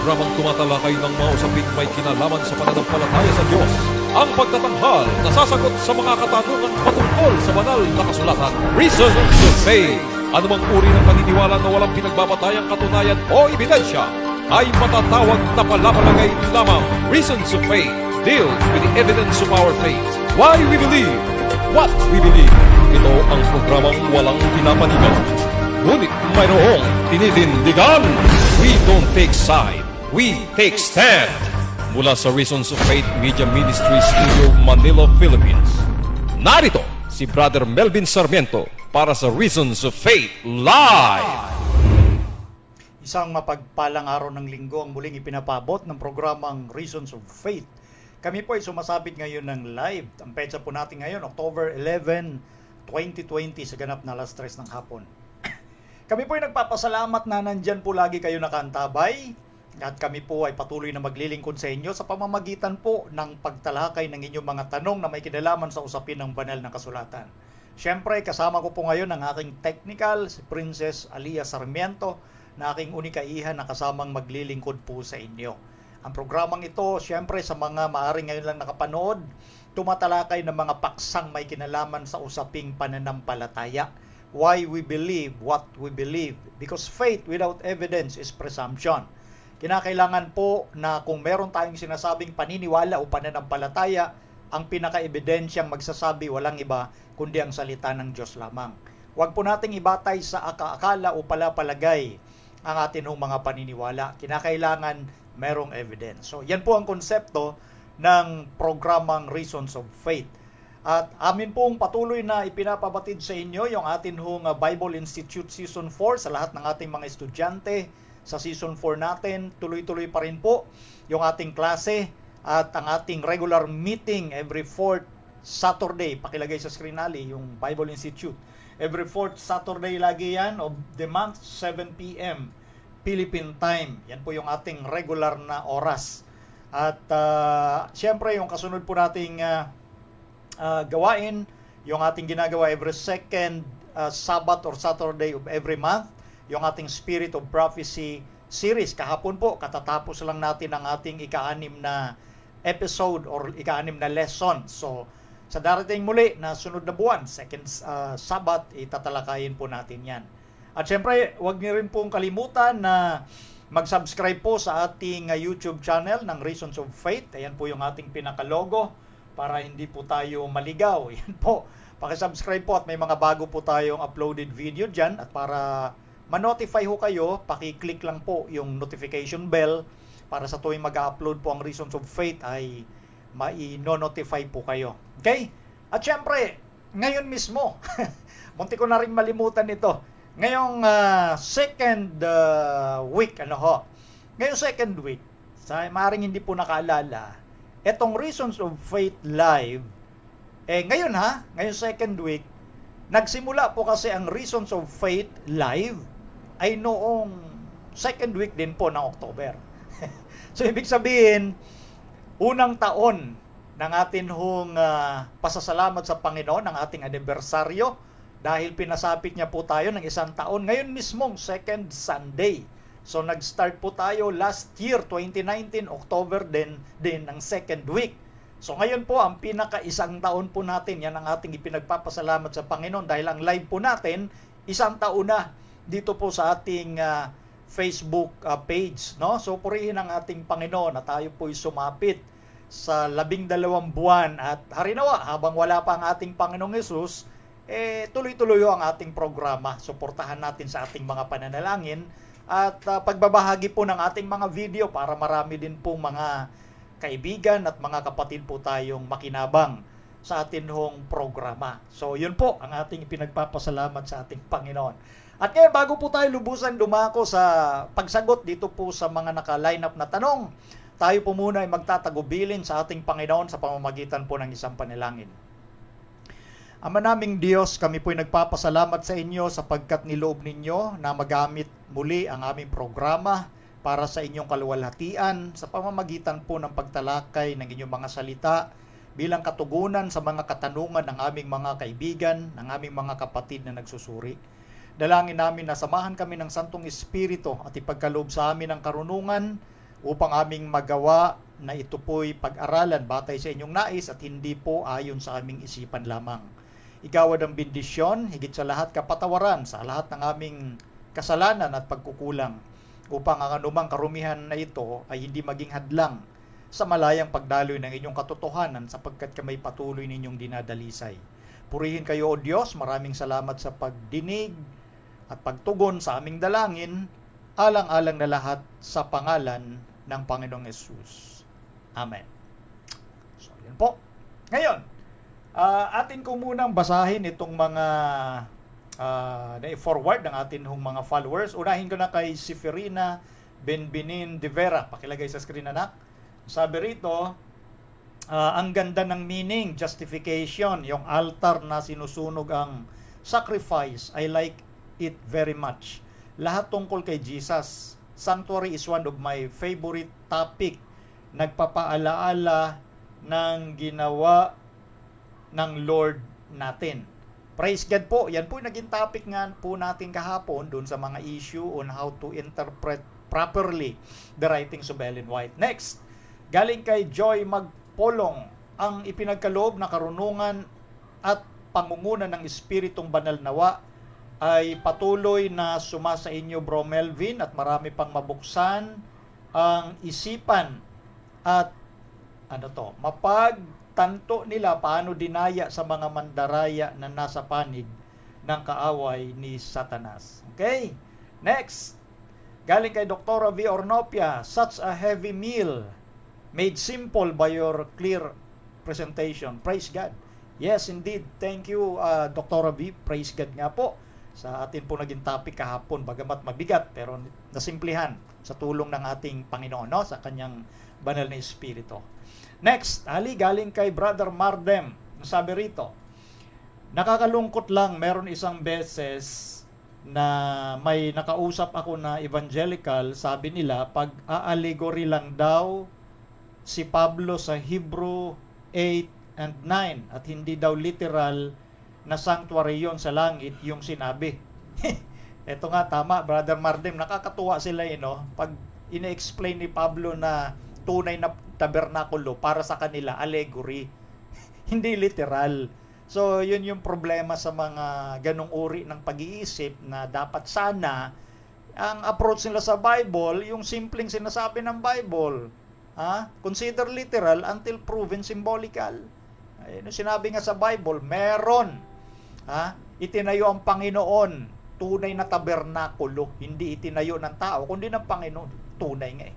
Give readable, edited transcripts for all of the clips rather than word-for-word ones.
Programang tumatalakay ng mga usaping may kinalaman sa pananampalataya sa Diyos. Ang pagtatanghal na sasagot sa mga katanungan patungkol sa banal na kasulatan. Reasons to Faith. Anumang uri ng paniniwala na walang pinagbabatayang katunayan o ebidensya ay matatawag na palapalagay lamang. Reasons of Faith deals with the evidence of our faith. Why we believe what we believe. Ito ang programang walang pinapanigan, ngunit mayroong tinitindigan. We don't take side, we take stand. Mula sa Reasons of Faith Media Ministry Studio, Manila, Philippines. Narito si Brother Melvin Sarmiento para sa Reasons of Faith Live. Isang mapagpalang araw ng linggo ang muling ipinapabot ng programang Reasons of Faith. Kami po ay sumasabit ngayon ng live. Ang petsa po natin ngayon, October 11, 2020 sa ganap na alas 3 ng hapon. Kami po ay nagpapasalamat na nandyan po lagi kayo nakantabay at kami po ay patuloy na maglilingkod sa inyo sa pamamagitan po ng pagtalakay ng inyong mga tanong na may kinalaman sa usapin ng banal na kasulatan. Siyempre, kasama ko po ngayon ang aking technical, si Princess Alia Sarmiento, na aking unikaihan na kasamang maglilingkod po sa inyo. Ang programang ito, siyempre sa mga maaring ngayon lang nakapanood, tumatalakay ng mga paksang may kinalaman sa usaping pananampalataya. Why we believe what we believe. Because faith without evidence is presumption. Kinakailangan po na kung meron tayong sinasabing paniniwala o pananampalataya, ang pinaka-ebidensyang magsasabi walang iba kundi ang salita ng Diyos lamang. Huwag po nating ibatay sa akaakala o palapalagay ang atin hong mga paniniwala. Kinakailangan merong evidence. So yan po ang konsepto ng programang Reasons of Faith. At amin pong patuloy na ipinapabatid sa inyo yung atin hong Bible Institute Season 4 sa lahat ng ating mga estudyante. Sa Season 4 natin, tuloy-tuloy pa rin po yung ating klase at ang ating regular meeting every 4th Saturday. Pakilagay sa screen ali yung Bible Institute. Every 4th Saturday lagi yan of the month, 7 p.m. Philippine time. Yan po yung ating regular na oras. At siyempre yung kasunod po nating gawain, yung ating ginagawa every second Sabbath or Saturday of every month, yung ating Spirit of Prophecy series. Kahapon po, katatapos lang natin ang ating ika-6 na episode or ika-6 na lesson. So, sa darating muli na sunod na buwan, second Sabbath, itatalakayin po natin yan. At syempre, huwag niyo rin pong kalimutan na mag-subscribe po sa ating YouTube channel ng Reasons of Faith. Ayan po yung ating pinaka-logo para hindi po tayo maligaw. Yan po. Paki-subscribe po at may mga bago po tayong uploaded video dyan. At para ma-notify ho kayo, paki-click lang po yung notification bell para sa tuwing mag-upload po ang Reasons of Faith ay ma-notify po kayo. Okay? At syempre, ngayon mismo, munti ko na rin malimutan ito. Ngayong second week, ngayong second week, sa maaaring hindi po nakaalala, etong Reasons of Faith Live, ngayong second week, nagsimula po kasi ang Reasons of Faith Live ay noong second week din po ng October. So, ibig sabihin, unang taon ng atin hong pasasalamat sa Panginoon, ng ating anibersaryo, dahil pinasapit niya po tayo ng isang taon, ngayon mismong second Sunday. So, nag-start po tayo last year, 2019, October din ng second week. So, ngayon po, ang pinaka-isang taon po natin, yan ang ating ipinagpapasalamat sa Panginoon dahil ang live po natin, isang taon na dito po sa ating Facebook page. No? So, purihin ang ating Panginoon at tayo po'y sumapit sa 12 buwan at harinawa, habang wala pa ang ating Panginoong Hesus, tuloy-tuloy ang ating programa. Suportahan natin sa ating mga pananalangin at pagbabahagi po ng ating mga video para marami din pong mga kaibigan at mga kapatid po tayong makinabang sa ating hong programa. So, yun po ang ating pinagpapasalamat sa ating Panginoon. At ngayon, bago po tayo lubusan dumako sa pagsagot dito po sa mga naka-line up na tanong, tayo po muna ay magtatagubilin sa ating Panginoon sa pamamagitan po ng isang panalangin. Ama naming Diyos, kami po'y nagpapasalamat sa inyo sapagkat niloob ninyo na magamit muli ang aming programa para sa inyong kaluwalhatian sa pamamagitan po ng pagtalakay ng inyong mga salita bilang katugunan sa mga katanungan ng aming mga kaibigan, ng aming mga kapatid na nagsusuri. Dalangin namin na samahan kami ng Santong Espiritu at ipagkaloob sa amin ang karunungan upang aming magawa na ito po'y pag-aralan batay sa inyong nais at hindi po ayon sa aming isipan lamang. Igawad ang bendisyon, higit sa lahat kapatawaran sa lahat ng aming kasalanan at pagkukulang, upang ang anumang karumihan na ito ay hindi maging hadlang sa malayang pagdaloy ng inyong katotohanan sapagkat kamay patuloy ninyong dinadalisay. Purihin kayo, O Diyos, maraming salamat sa pagdinig at pagtugon sa aming dalangin, alang-alang na lahat sa pangalan ng Panginoong Yesus. Amen. So, yan po. Ngayon, atin ko munang basahin itong mga na-forward ng atin hong mga followers. Unahin ko na kay Seferina Benbinin de Vera. Pakilagay sa screen, anak. Sabi rito, ang ganda ng meaning, justification, yung altar na sinusunog ang sacrifice. I like it very much. Lahat tungkol kay Jesus. Sanctuary is one of my favorite topic. Nagpapaalaala ng ginawa ng Lord natin. Praise God po. Yan po naging topic nga po natin kahapon doon sa mga issue on how to interpret properly the writings of Ellen White. Next, galing kay Joy Magpolong, ang ipinagkaloob na karunungan at pangunguna ng Espiritong Banal nawa ay patuloy na sumasa inyo, Bro Melvin, at marami pang mabuksan ang isipan at mapagtanto nila paano dinaya sa mga mandaraya na nasa panig ng kaaway ni Satanas. Okay? Next, galing kay Dr. V. Ornopia, such a heavy meal made simple by your clear presentation. Praise God. Yes, indeed. Thank you, Dr. V. Praise God nga po sa atin po naging topic kahapon, bagamat mabigat pero nasimplihan sa tulong ng ating Panginoon, no? Sa kanyang banal na Espiritu. Next, galing kay Brother Mardem. Sabi rito, nakakalungkot lang, meron isang beses na may nakausap ako na evangelical, sabi nila, pag-aallegory lang daw si Pablo sa Hebrew 8 and 9 at hindi daw literal na sanctuary yon sa langit yung sinabi. Ito nga, tama, Brother Mardem, nakakatuwa sila, pag ine-explain ni Pablo na tunay na tabernakulo para sa kanila, allegory, hindi literal. So, yun yung problema sa mga ganong uri ng pag-iisip na dapat sana, ang approach nila sa Bible, yung simpleng sinasabi ng Bible, consider literal until proven symbolical. Ayun, sinabi nga sa Bible, meron, itinayo ang Panginoon, tunay na tabernakulo, hindi itinayo ng tao, kundi ng Panginoon, tunay nga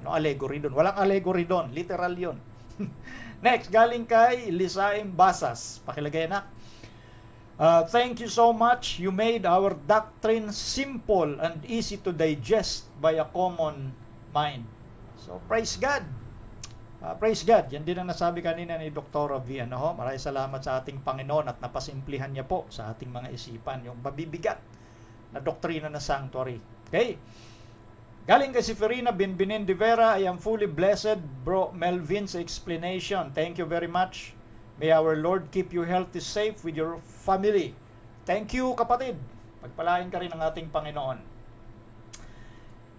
allegory doon? Walang allegory doon, literal yun. Next, galing kay Lisaim Basas. Pakilagay na. Thank you so much. You made our doctrine simple and easy to digest by a common mind. So, praise God. Praise God. Yan din ang nasabi kanina ni Dr. V. Maraming salamat sa ating Panginoon at napasimplihan niya po sa ating mga isipan yung mabibigat na doktrina ng sanctuary. Okay? Galing kay Seferina Benbinin de Vera, I am fully blessed, Bro Melvin's explanation. Thank you very much. May our Lord keep you healthy, safe with your family. Thank you, kapatid. Pagpalain ka rin ng ating Panginoon.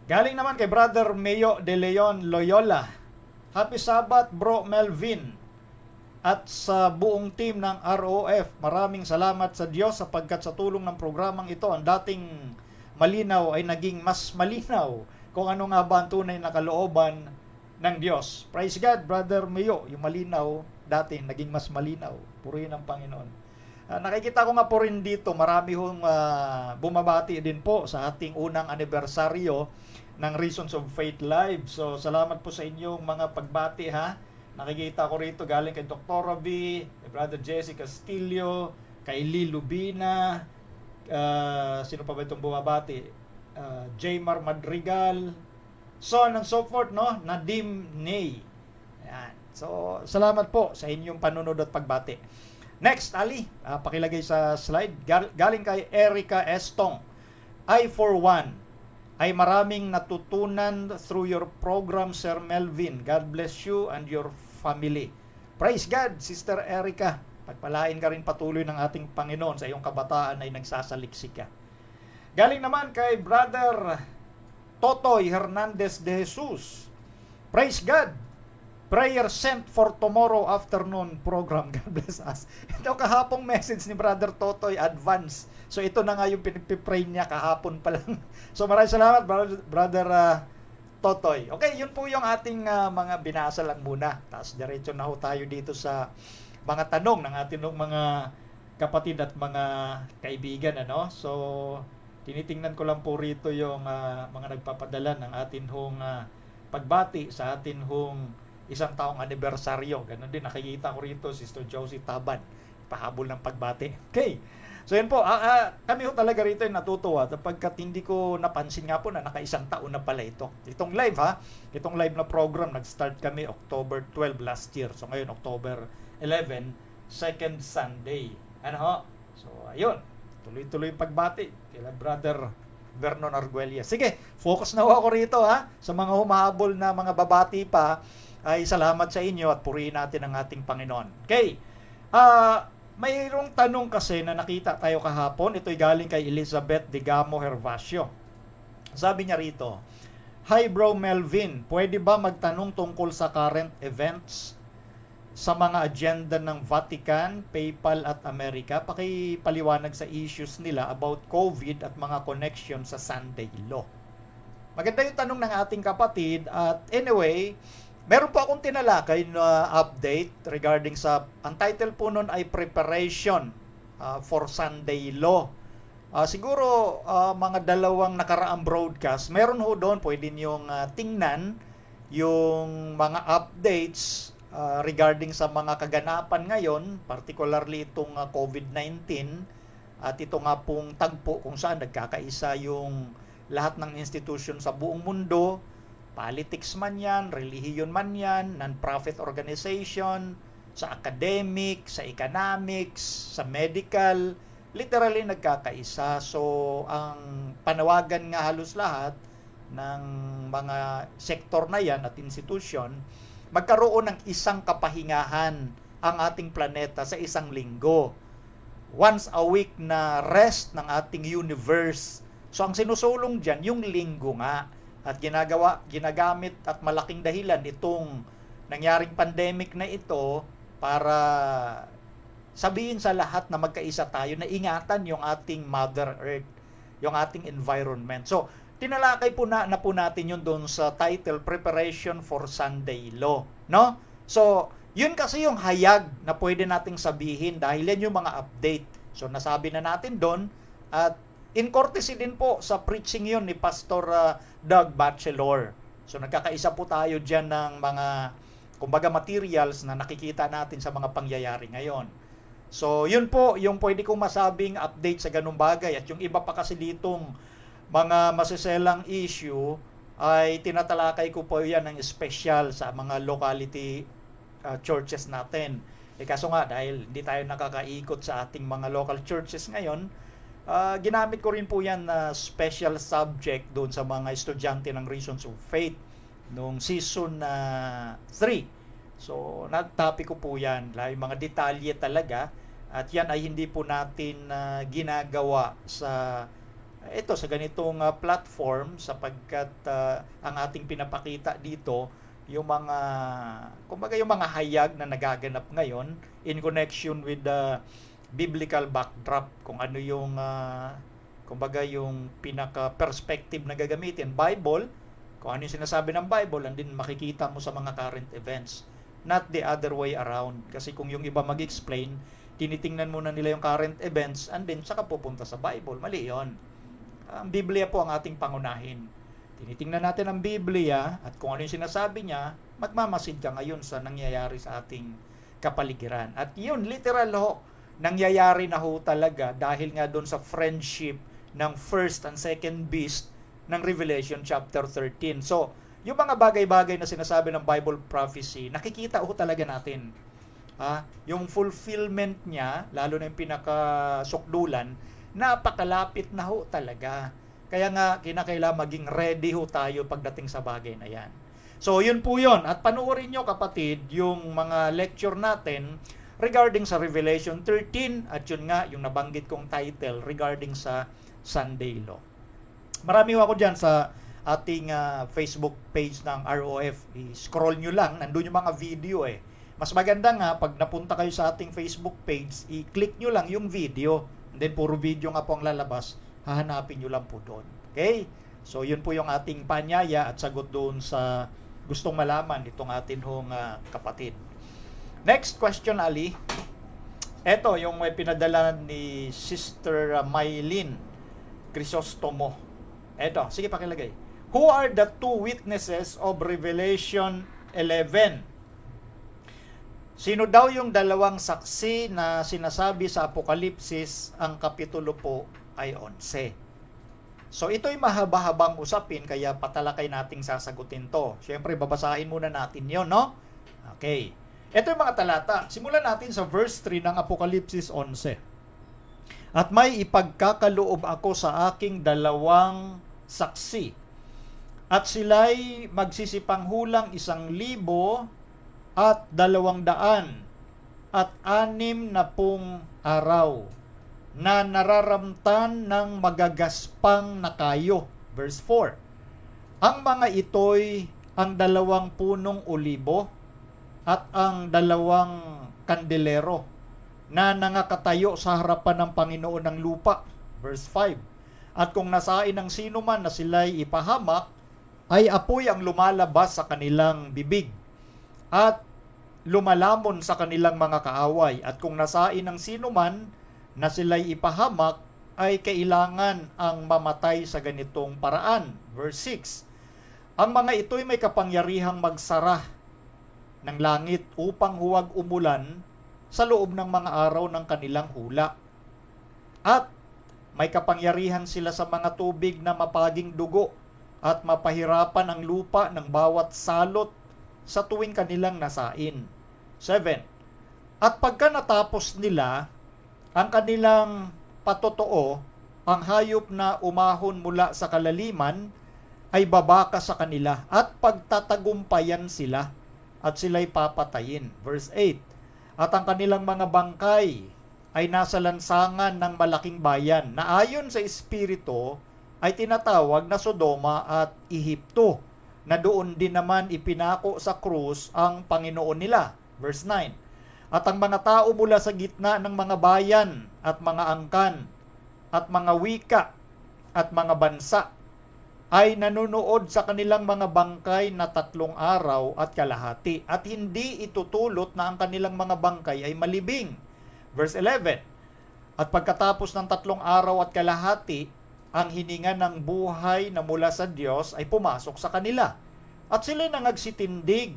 Galing naman kay Brother Mayo de Leon Loyola. Happy Sabbath, Bro Melvin. At sa buong team ng ROF, maraming salamat sa Diyos sapagkat sa tulong ng programang ito, ang dating malinaw ay naging mas malinaw kung ano nga ba ang tunay na kalooban ng Diyos. Praise God, Brother Mayo. Yung malinaw dati, naging mas malinaw. Purihin ang Panginoon. Nakikita ko nga po rin dito, marami hong bumabati din po sa ating unang anibersaryo ng Reasons of Faith Live. So, salamat po sa inyong mga pagbati, ha. Nakikita ko rito galing kay Dr. V, kay Brother Jesse Castillo, kay Lee Lubina, sino pa ba itong bumabati? Jaymar Madrigal, so on and so forth, no? Nadim Ney. Ayan. So, salamat po sa inyong panunod at pagbati. Next, Ali, pakilagay sa slide. Galing kay Erica Estong. I, for one, ay maraming natutunan through your program, Sir Melvin. God bless you and your family. Praise God, Sister Erica. Pagpalain ka rin patuloy ng ating Panginoon sa iyong kabataan ay nagsasaliksik ka. Galing naman kay Brother Totoy Hernandez de Jesus. Praise God! Prayer sent for tomorrow afternoon program. God bless us. Ito kahapong message ni Brother Totoy, advance. So ito na nga yung pinipray niya kahapon pa lang. So maraming salamat, Brother Totoy. Okay, yun po yung ating mga binasa lang muna. Tapos diretso na ho tayo dito sa mga tanong ng ating mga kapatid at mga kaibigan. Ano? So tinitingnan ko lang po rito yung mga nagpapadala ng atin hong pagbati sa atin hong isang taong anibersaryo. Ganon din, nakikita ko rito, Sister Josie Taban, pahabol ng pagbati. Okay. So yun po, kami ho talaga rito ay natutuwa sapagkat hindi ko napansin nga po na nakaisang taon na pala ito. Itong live itong live na program, nag-start kami October 12 last year. So ngayon, October 11, second Sunday. Ano ho? So ayun, tuloy-tuloy yung pagbati kila Brother Vernon Arguelles. Sige, focus na ho ako rito sa mga humahabol na mga babati pa. Ay salamat sa inyo at purihin natin ang ating Panginoon. Okay. Mayroong tanong kasi na nakita tayo kahapon. Ito'y galing kay Elizabeth Digamo Hervasio. Sabi niya rito, "Hi Bro Melvin, pwede ba magtanong tungkol sa current events sa mga agenda ng Vatican, PayPal at Amerika? Pakipaliwanag sa issues nila about COVID at mga connection sa Sunday Law." Maganda yung tanong ng ating kapatid. At anyway, meron po akong tinalakay na update regarding sa, ang title po nun ay Preparation for Sunday Law. Siguro mga dalawang nakaraang broadcast, meron ho doon, pwede niyong tingnan yung mga updates regarding sa mga kaganapan ngayon, particularly itong COVID-19 at ito nga pong tagpo kung saan nagkakaisa yung lahat ng institution sa buong mundo. Politics man yan, relihiyon man yan, non-profit organization, sa academic, sa economics, sa medical, literally nagkakaisa. So, ang panawagan nga halos lahat ng mga sektor na yan at institution, magkaroon ng isang kapahingahan ang ating planeta sa isang linggo. Once a week na rest ng ating universe. So, ang sinusulong dyan, yung linggo nga. At ginagamit at malaking dahilan itong nangyaring pandemic na ito para sabihin sa lahat na magkaisa tayo na ingatan yung ating Mother Earth, yung ating environment. So, tinalakay po na po natin yun doon sa title, Preparation for Sunday Law. No? So, yun kasi yung hayag na pwede nating sabihin dahil yan yung mga update. So, nasabi na natin doon at in courtesy din po sa preaching yun ni Pastor Doug Batchelor. So nagkakaisa po tayo dyan ng mga, kumbaga, materials na nakikita natin sa mga pangyayari ngayon. So yun po yung pwede kong masabing update sa ganung bagay. At yung iba pa kasi ditong mga masiselang issue ay tinatalakay ko po yan ng special sa mga locality churches natin. Kaso nga dahil hindi tayo nakakaikot sa ating mga local churches ngayon, ginamit ko rin po yan na special subject doon sa mga estudyante ng Reasons of Faith noong season 3. So, nag-topic ko po yan. Yung mga detalye talaga. At yan ay hindi po natin ginagawa sa ganitong platform sapagkat ang ating pinapakita dito yung mga, kumbaga yung mga hayag na nagaganap ngayon in connection with the biblical backdrop, kung ano yung kumbaga yung pinaka-perspective na gagamitin, Bible, kung ano yung sinasabi ng Bible, and din makikita mo sa mga current events, not the other way around. Kasi kung yung iba mag-explain, tinitingnan muna nila yung current events and then saka pupunta sa Bible. Mali yun. Ang Biblia po ang ating pangunahin. Tinitingnan natin ang Biblia at kung ano yung sinasabi niya, magmamasid ka ngayon sa nangyayari sa ating kapaligiran. At yun, literal ho, nangyayari na ho talaga dahil nga doon sa friendship ng first and second beast ng Revelation chapter 13. So, yung mga bagay-bagay na sinasabi ng Bible prophecy, nakikita ho talaga natin. Yung fulfillment niya, lalo na yung pinakasukdulan, napakalapit na ho talaga. Kaya nga, kinakailangan maging ready ho tayo pagdating sa bagay na yan. So, yun po yun. At panoorin nyo, kapatid, yung mga lecture natin regarding sa Revelation 13 at yun nga yung nabanggit kong title regarding sa Sunday Law. Marami ako dyan sa ating Facebook page ng ROF. I-scroll nyo lang, nandun yung mga video eh. Mas maganda nga, pag napunta kayo sa ating Facebook page, i-click nyo lang yung video. And then, puro video nga po ang lalabas. Hahanapin nyo lang po doon. Okay? So, yun po yung ating panyaya at sagot doon sa gustong malaman itong atin hong kapatid. Next question, Ali. Ito, yung may pinadala ni Sister Mylene Crisostomo. Ito, sige pakilagay. Who are the two witnesses of Revelation 11? Sino daw yung dalawang saksi na sinasabi sa Apokalipsis? Ang kapitulo po ay 11. So ito'y mahaba-habang usapin, kaya patalakay nating sasagutin to. Siyempre, babasahin muna natin yon, no? Okay. Ito yung mga talata. Simulan natin sa verse 3 ng Apokalipsis 11. At may ipagkakaloob ako sa aking dalawang saksi. At sila'y magsisipanghulang 1,000 at 200 at 60 araw na nararamtan ng magagaspang na kayo. Verse 4. Ang mga ito'y ang 2 punong olibo at ang 2 kandelero na nangakatayo sa harapan ng Panginoon ng lupa. Verse 5. At kung nasain ng sino man na sila'y ipahamak, ay apoy ang lumalabas sa kanilang bibig at lumalamon sa kanilang mga kaaway. At kung nasain ng sino man na sila'y ipahamak, ay kailangan ang mamatay sa ganitong paraan. Verse 6. Ang mga ito'y may kapangyarihang magsara ng langit upang huwag umulan sa loob ng mga araw ng kanilang hula. At may kapangyarihan sila sa mga tubig na mapaging dugo at mapahirapan ang lupa ng bawat salot sa tuwing kanilang nasain. 7. At pagka natapos nila ang kanilang patotoo, ang hayop na umahon mula sa kalaliman ay babaka sa kanila at pagtatagumpayan sila at sila'y papatayin. Verse 8. At ang kanilang mga bangkay ay nasa lansangan ng malaking bayan na ayon sa Espiritu ay tinatawag na Sodoma at Ehipto, na doon din naman ipinako sa krus ang Panginoon nila. Verse 9. At ang mga tao mula sa gitna ng mga bayan at mga angkan at mga wika at mga bansa ay nanunood sa kanilang mga bangkay na 3 araw at kalahati, at hindi itutulot na ang kanilang mga bangkay ay malibing. Verse 11. At pagkatapos ng 3 araw at kalahati, ang hininga ng buhay na mula sa Diyos ay pumasok sa kanila. At sila nangagsitindig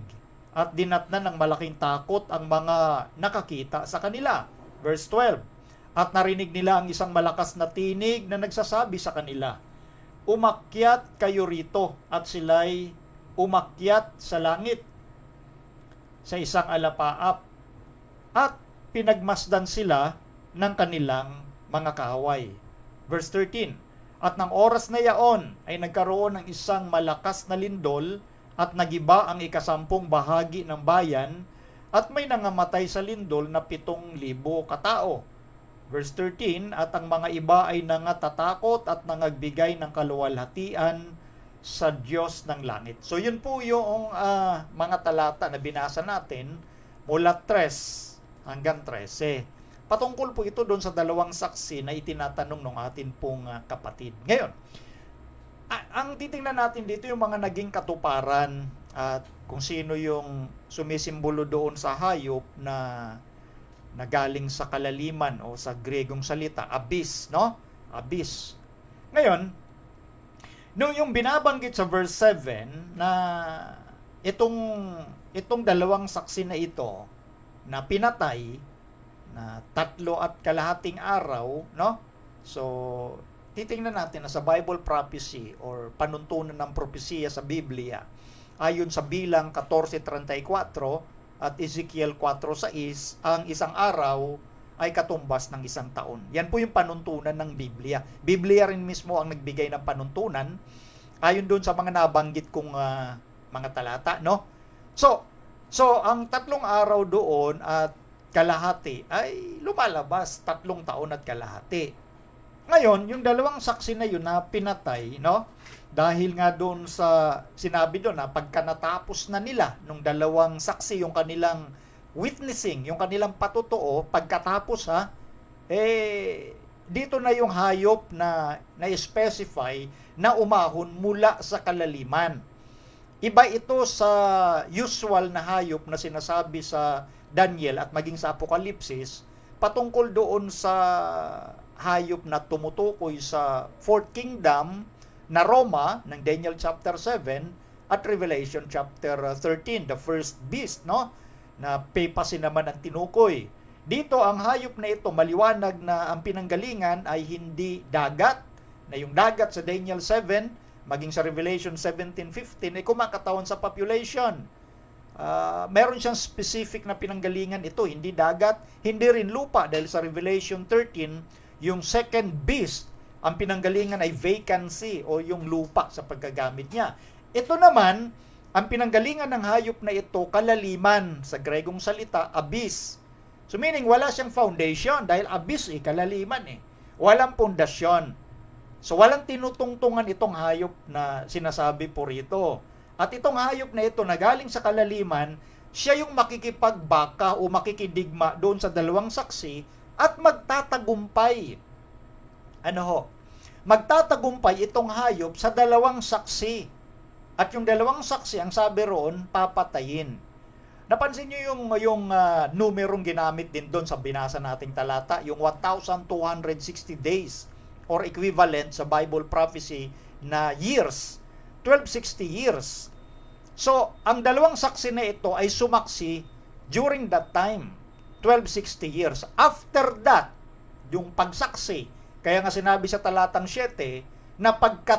at dinatnan ng malaking takot ang mga nakakita sa kanila. Verse 12. At narinig nila ang isang malakas na tinig na nagsasabi sa kanila, umakyat kayo rito, at sila'y umakyat sa langit sa isang alapaap, at pinagmasdan sila ng kanilang mga kaaway. Verse 13. At ng oras na yaon ay nagkaroon ng isang malakas na lindol at nagiba ang 10 bahagi ng bayan, at may nangamatay sa lindol na 7,000 katao. Verse 13. At ang mga iba ay nangatatakot at nangagbigay ng kaluwalhatian sa Diyos ng langit. So yun po yung mga talata na binasa natin mula 3 hanggang 13. Patungkol po ito doon sa 2 saksi na itinatanong ng atin pong kapatid. Ngayon, ang titingnan natin dito yung mga naging katuparan at kung sino yung sumisimbolo doon sa hayop na galing sa kalaliman o sa Gregong salita, abyss, no? Abyss. Ngayon, yung binabanggit sa verse 7 na itong 2 saksi na ito na pinatay na 3 at kalahating araw, no? So, titingnan natin na sa Bible prophecy or panuntunan ng propesiya sa Biblia, ayon sa Bilang 14:34 at Ezekiel 4:6, ang isang araw ay katumbas ng 1 taon. Yan po yung panuntunan ng Biblia. Biblia rin mismo ang nagbigay ng panuntunan ayon doon sa mga nabanggit kong mga talata, no? So ang 3 araw doon at kalahati ay lumalabas 3 taon at kalahati. Ngayon, yung dalawang saksi na yun na pinatay, no? Dahil nga doon sa sinabi doon na pagka natapos na nila nung dalawang saksi yung kanilang witnessing, yung kanilang patutuo, pagkatapos dito na yung hayop na na-specify na umahon mula sa kalaliman. Iba ito sa usual na hayop na sinasabi sa Daniel at maging sa Apokalipsis patungkol doon sa hayop na tumutukoy sa Fourth Kingdom na Roma ng Daniel chapter 7 at Revelation chapter 13, the first beast, no? Na papacy naman ang tinukoy. Dito ang hayop na ito maliwanag na ang pinanggalingan ay hindi dagat, na yung dagat sa Daniel 7 maging sa Revelation 17:15 ay kumakatawan sa population. Meron siyang specific na pinanggalingan ito, hindi dagat, hindi rin lupa, dahil sa Revelation 13, yung second beast, ang pinanggalingan ay vacancy o yung lupa sa paggagamit niya. Ito naman, ang pinanggalingan ng hayop na ito, kalaliman, sa Gregong salita, abyss. So meaning, wala siyang foundation, dahil abyss kalaliman Walang pundasyon. So walang tinutungtungan itong hayop na sinasabi po rito. At itong hayop na ito na galing sa kalaliman, siya yung makikipagbaka o makikidigma doon sa dalawang saksi at magtatagumpay. Magtatagumpay itong hayop sa dalawang saksi. At yung dalawang saksi, ang sabi roon, papatayin. Napansin niyo yung numerong ginamit din doon sa binasa nating talata, yung 1,260 days or equivalent sa Bible prophecy na years, 1260 years. So, ang dalawang saksi na ito ay sumaksi during that time, 1260 years. After that, yung pagsaksi, kaya nga sinabi sa talatang 7, na pagka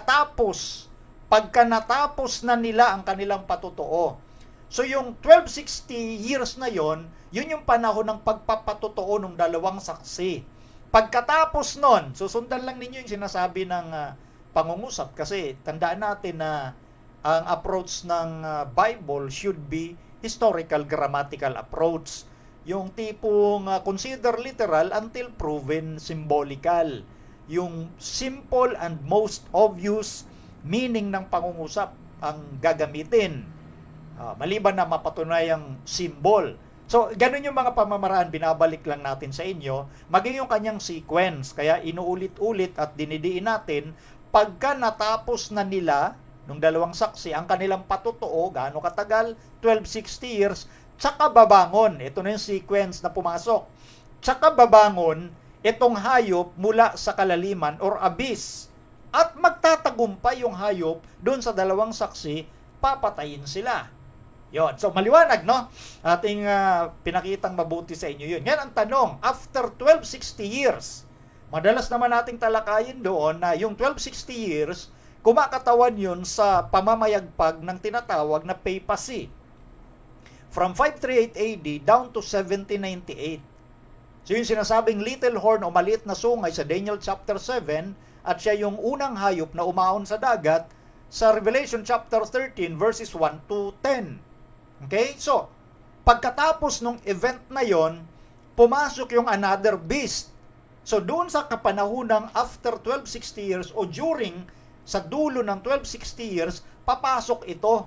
natapos na nila ang kanilang patutuo. So, yung 1260 years na yon, yun yung panahon ng pagpapatutuo ng dalawang saksi. Pagkatapos nun, susundan lang ninyo yung sinasabi ng pangungusap kasi tandaan natin na ang approach ng Bible should be historical grammatical approach. Yung tipong consider literal until proven symbolical. Yung simple and most obvious meaning ng pangungusap ang gagamitin. Maliban na mapatunayang symbol. So, ganun yung mga pamamaraan, binabalik lang natin sa inyo, maging yung kanyang sequence. Kaya inuulit-ulit at dinidiin natin, pagka natapos na nila, nung dalawang saksi, ang kanilang patutuo, gaano katagal, 1260 years, tsaka babangon. Ito na yung sequence na pumasok. Tsaka babangon, itong hayop mula sa kalaliman or abyss. At magtatagumpay yung hayop doon sa dalawang saksi, papatayin sila. Yon. So, maliwanag, no? Ating pinakitang mabuti sa inyo yun. Yan ang tanong. After 1260 years, madalas naman nating talakayin doon na yung 1260 years, kumakatawan yun sa pamamayagpag ng tinatawag na papacy. From 538 AD down to 1798. So, yung sinasabing little horn o maliit na sungay sa Daniel chapter 7, at siya yung unang hayop na umahon sa dagat sa Revelation chapter 13 verses 1 to 10. Okay? So, pagkatapos ng event na yon, pumasok yung another beast. So, doon sa kapanahunang after 1260 years o during sa dulo ng 1260 years, papasok ito.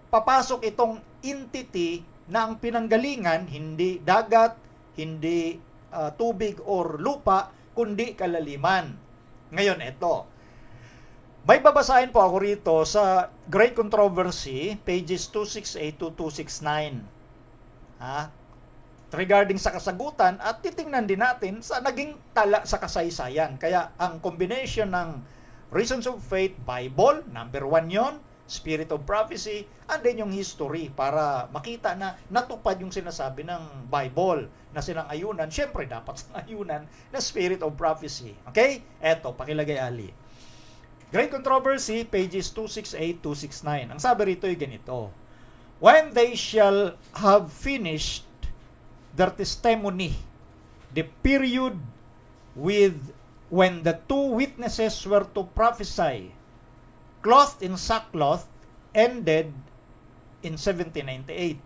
Papasok itong entity na ang pinanggalingan, hindi dagat, hindi tubig or lupa, kundi kalaliman. Ngayon, ito. May babasahin po ako rito sa Great Controversy, pages 268 to 269. Regarding sa kasagutan at titingnan din natin sa naging tala sa kasaysayan. Kaya ang combination ng Reasons of Faith, Bible, number 1 yon, Spirit of Prophecy, and then yung history para makita na natupad yung sinasabi ng Bible na sinang-ayunan. Siyempre, dapat sinang-ayunan na Spirit of Prophecy. Okay? Eto, pakilagay ali. Great Controversy, pages 268-269. Ang sabi rito ay ganito. When they shall have finished their testimony, the period when the two witnesses were to prophesy, clothed in sackcloth, ended in 1798.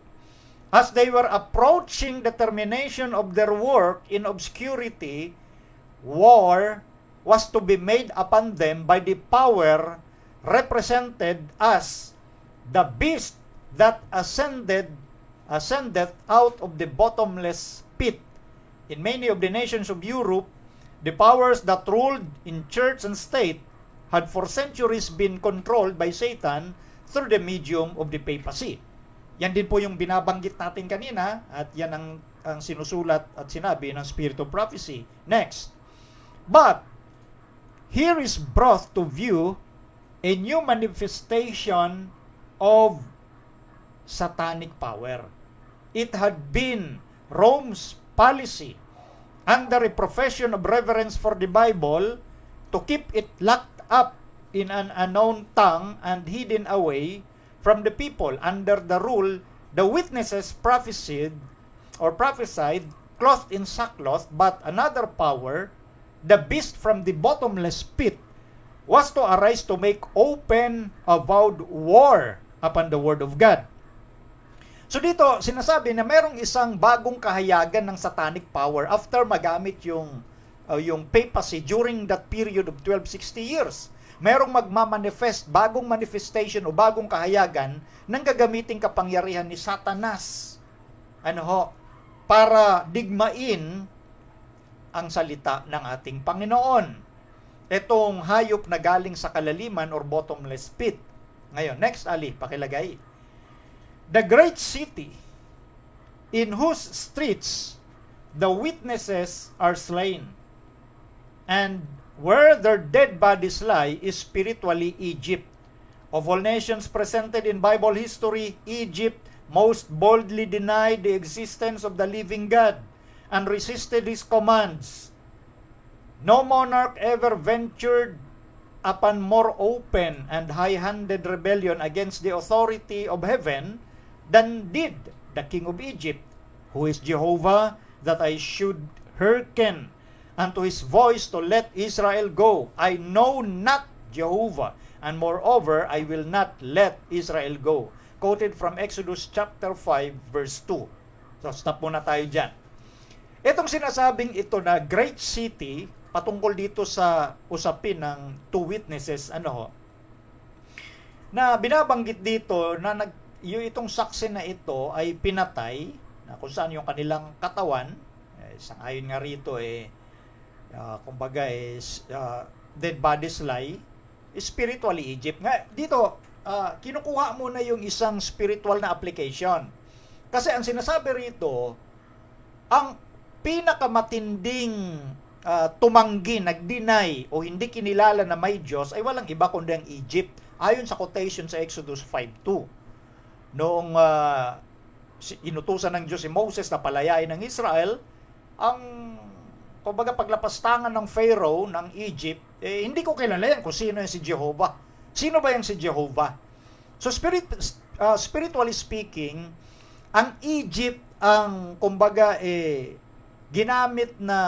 As they were approaching the termination of their work in obscurity, war was to be made upon them by the power represented as the beast that ascendeth out of the bottomless pit. In many of the nations of Europe, the powers that ruled in church and state had for centuries been controlled by Satan through the medium of the papacy. Yan din po yung binabanggit natin kanina at yan ang sinusulat at sinabi ng Spirit of Prophecy. Next. But here is brought to view a new manifestation of satanic power. It had been Rome's policy under a profession of reverence for the Bible to keep it locked up in an unknown tongue and hidden away from the people. Under the rule, the witnesses prophesied clothed in sackcloth, but another power, the beast from the bottomless pit, was to arise to make open avowed war upon the word of God. So dito, sinasabi na merong isang bagong kahayagan ng satanic power after magamit yung papacy during that period of 1260 years. Merong magmamanifest, bagong manifestation o bagong kahayagan ng gagamiting kapangyarihan ni Satanas. Para digmain ang salita ng ating Panginoon. Itong hayop na galing sa kalaliman or bottomless pit. Ngayon, next, Ali, pakilagay. The great city, in whose streets the witnesses are slain, and where their dead bodies lie, is spiritually Egypt. Of all nations presented in Bible history, Egypt most boldly denied the existence of the living God and resisted His commands. No monarch ever ventured upon more open and high-handed rebellion against the authority of heaven than did the king of Egypt. Who is Jehovah, that I should hearken unto his voice to let Israel go? I know not Jehovah, and moreover, I will not let Israel go. Quoted from Exodus chapter 5, verse 2. So, stop muna tayo dyan. Itong sinasabing ito na great city, patungkol dito sa usapin ng two witnesses, na binabanggit dito na itong saksi na ito ay pinatay, na kung saan yung kanilang katawan, sangayon nga rito, kumbaga, dead bodies lie, spiritually Egypt. Nga, dito, kinukuha mo na yung isang spiritual na application. Kasi ang sinasabi rito, ang pinakamatinding tumanggi, nag-deny o hindi kinilala na may Diyos ay walang iba kundi ang Egypt. Ayon sa quotation sa Exodus 5:2. Noong inutusan ng Diyos si Moses na palayain ng Israel, ang kumbaga paglapastangan ng Pharaoh ng Egypt, hindi ko kilala yan kung sino yung si Jehovah. Sino ba yung si Jehovah? So spiritually speaking, ang Egypt ang kumbaga ginamit na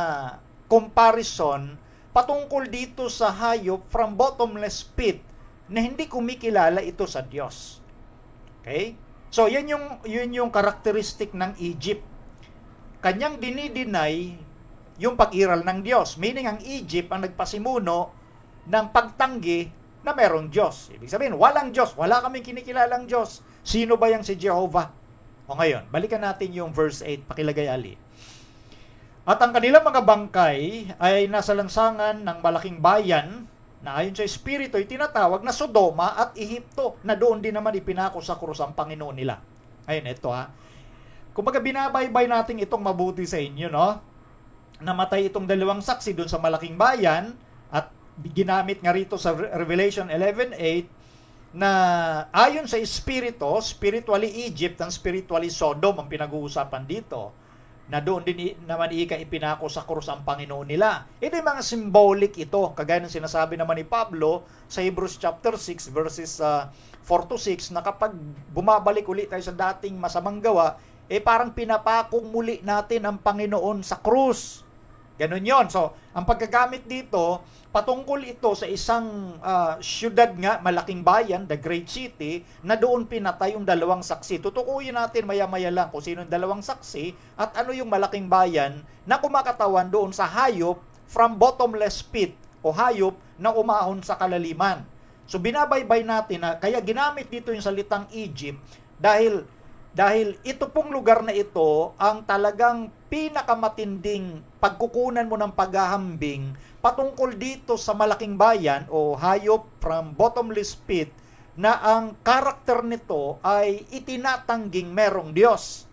comparison patungkol dito sa hayop from bottomless pit na hindi kumikilala ito sa Diyos. Okay? So yun yung karakteristik ng Egypt. Kanyang dinideny yung pag-iral ng Diyos. Meaning ang Egypt ang nagpasimuno ng pagtanggi na merong Diyos. Ibig sabihin, walang Diyos. Wala kaming kinikilalang Diyos. Sino ba yung si Jehovah? O ngayon, balikan natin yung verse 8. Pakilagay, Ali. At ang kanilang mga bangkay ay nasa lansangan ng malaking bayan na ayon sa Espiritu ay tinatawag na Sodoma at Ehipto, na doon din naman ipinako sa krus ang Panginoon nila. Ayun, ito Kumbaga binabaybay natin itong mabuti sa inyo, no? Namatay itong dalawang saksi doon sa malaking bayan at ginamit nga rito sa Revelation 11:8 na ayon sa Espiritu, spiritually Egypt and spiritually Sodom ang pinag-uusapan dito, na doon din naman ipinako sa krus ang Panginoon nila. Ito yung mga symbolic ito, kagaya ng sinasabi naman ni Pablo sa Hebrews chapter 6 verses 4-6, na kapag bumabalik ulit tayo sa dating masamang gawa, parang pinapakong muli natin ang Panginoon sa krus. Ganun yon. So, ang paggagamit dito, patungkol ito sa isang syudad nga, malaking bayan, the great city, na doon pinatay yung dalawang saksi. Tutukuyin natin maya-maya lang kung sino yung dalawang saksi at ano yung malaking bayan na kumakatawan doon sa hayop from bottomless pit o hayop na umahon sa kalaliman. So binabaybay natin na kaya ginamit dito yung salitang Egypt dahil ito pong lugar na ito ang talagang pinakamatinding pagkukunan mo ng paghahambing patungkol dito sa malaking bayan o hayop from bottomless pit na ang karakter nito ay itinatangging merong Diyos.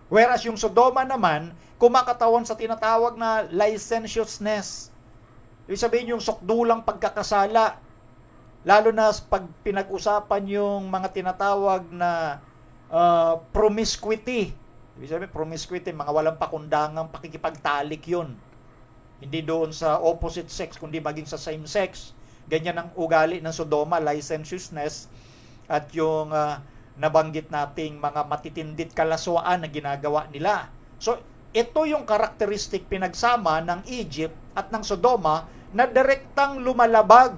Whereas yung Sodoma naman, kumakatawan sa tinatawag na licentiousness. Ibig sabihin yung sukdulang pagkakasala. Lalo na pag pinag-usapan yung mga tinatawag na promiscuity. Ibig sabihin, promiscuity, mga walang pakundangang pakikipagtalik yun. Hindi doon sa opposite sex, kundi maging sa same sex. Ganyan ang ugali ng Sodoma, licentiousness, at yung nabanggit nating mga matitindit kalaswaan na ginagawa nila. So, ito yung karakteristik pinagsama ng Egypt at ng Sodoma na direktang lumalabag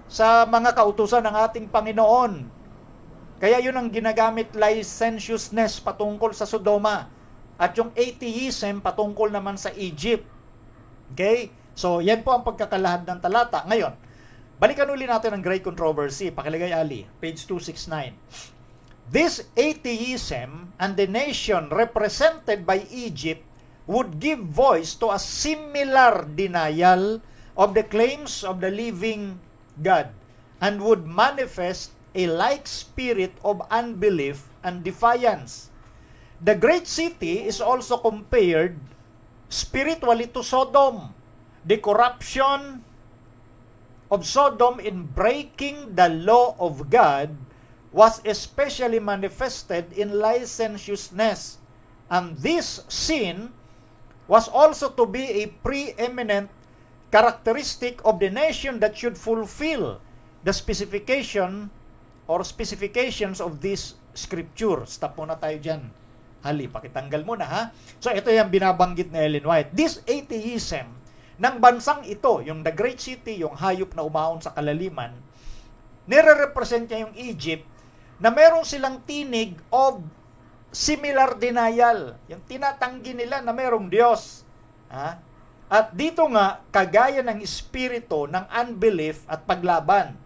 sa mga kautusan ng ating Panginoon. Kaya yun ang ginagamit licentiousness patungkol sa Sodoma at yung atheism patungkol naman sa Egypt. Okay? So, yan po ang pagkakalahad ng talata. Ngayon, balikan uli natin ang Great Controversy. Pakilagay, Ali, page 269. This atheism and the nation represented by Egypt would give voice to a similar denial of the claims of the living God and would manifest a like spirit of unbelief and defiance. The great city is also compared spiritually to Sodom. The corruption of Sodom in breaking the law of God was especially manifested in licentiousness, and this sin was also to be a preeminent characteristic of the nation that should fulfill the specifications of this scripture. Stop muna tayo dyan. Hali, pakitanggal muna ha. So ito yung binabanggit ni Ellen White. This atheism ng bansang ito, yung the great city, yung hayop na umahon sa kalaliman, nire-represent niya yung Egypt na meron silang tinig of similar denial. Yung tinatanggi nila na merong Diyos. Ha? At dito nga, kagaya ng espiritu ng unbelief at paglaban.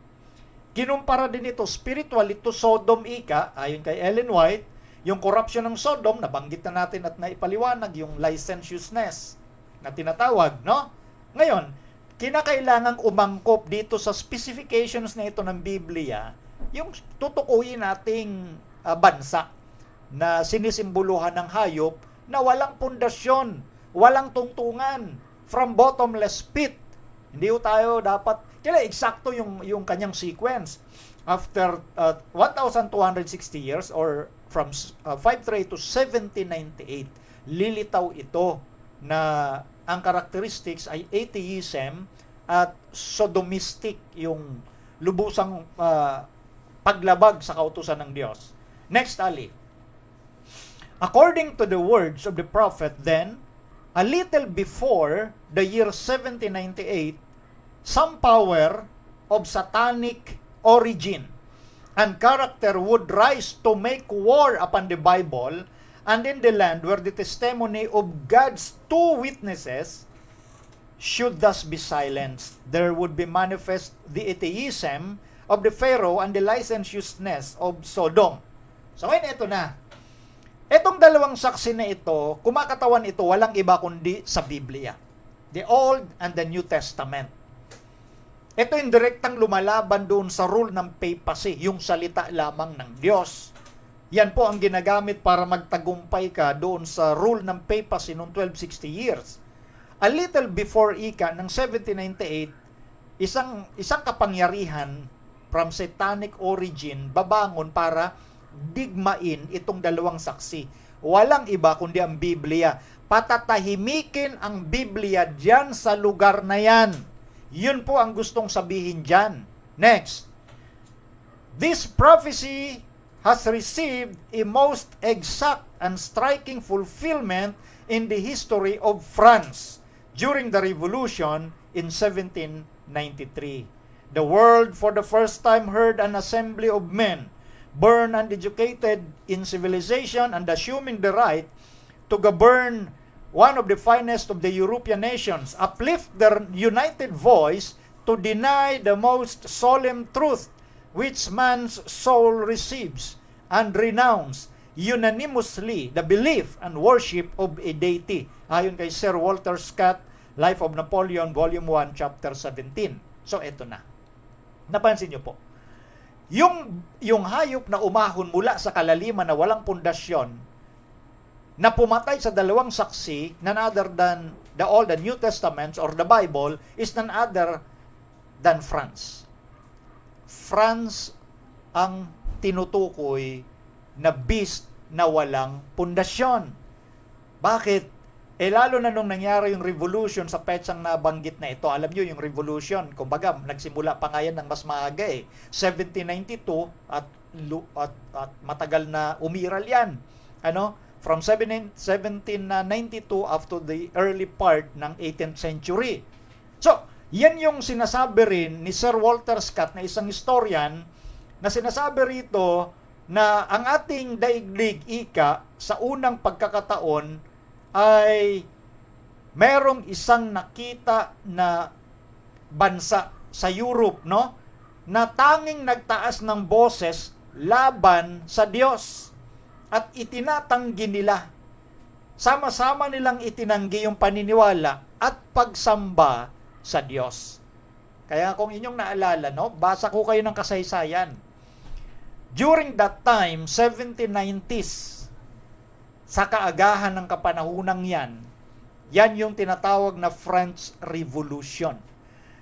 Kinumpara din ito spiritually to Sodom ika, ayon kay Ellen White, yung corruption ng Sodom, nabanggit na natin at naipaliwanag yung licentiousness na tinatawag, no? Ngayon, kinakailangang umangkop dito sa specifications na ito ng Biblia, yung tutukuyin nating bansa na sinisimboluhan ng hayop na walang pundasyon, walang tungtungan, from bottomless pit. Hindi tayo dapat, kaya eksakto yung kanyang sequence. After 1,260 years or from 538 to 1798, lilitaw ito na ang characteristics ay atheism at sodomistic, yung lubusang paglabag sa kautusan ng Diyos. Next, Ali. According to the words of the prophet then, a little before the year 1798, some power of satanic origin and character would rise to make war upon the Bible and in the land where the testimony of God's two witnesses should thus be silenced. There would be manifest the atheism of the Pharaoh and the licentiousness of Sodom. So ngayon ito na. Etong dalawang saksi na ito, kumakatawan ito, walang iba kundi sa Biblia. The Old and the New Testament. Ito yung direktang lumalaban doon sa rule ng papacy, yung salita lamang ng Diyos. Yan po ang ginagamit para magtagumpay ka doon sa rule ng papacy noong 1260 years. A little before ika ng 1798, isang kapangyarihan from satanic origin babangon para digmain itong dalawang saksi. Walang iba kundi ang Biblia. Patatahimikin ang Biblia diyan sa lugar na yan. Yun po ang gustong sabihin diyan. Next. This prophecy has received a most exact and striking fulfillment in the history of France during the Revolution in 1793. The world for the first time heard an assembly of men born and educated in civilization and assuming the right to govern one of the finest of the European nations, uplift their united voice to deny the most solemn truth which man's soul receives and renounce unanimously the belief and worship of a deity. Ayon kay Sir Walter Scott, Life of Napoleon, Volume 1, Chapter 17. So, eto na. Napansin niyo po. Yung hayop na umahon mula sa kalaliman na walang pundasyon, na pumatay sa dalawang saksi, none other than the Old and New Testaments or the Bible, is none other than France. France ang tinutukoy na beast na walang pundasyon. Bakit? Lalo na nung nangyari yung revolution sa petsang nabanggit na ito. Alam nyo, yung revolution, kumbaga, nagsimula pa nga yan ng mas maaga 1792 at matagal na umiral yan. From 1792 up to the early part ng 18th century. So, yan yung sinasabi rin ni Sir Walter Scott na isang historian na sinasabi rito na ang ating daigdig ika sa unang pagkakataon ay merong isang nakita na bansa sa Europe, no? Na tanging nagtaas ng boses laban sa Diyos at itinatanggi nila. Sama-sama nilang itinanggi yung paniniwala at pagsamba sa Diyos. Kaya kung inyong naalala, no? Basa ko kayo ng kasaysayan. During that time, 1790s, sa kaagahan ng kapanahunang yan yung tinatawag na French Revolution.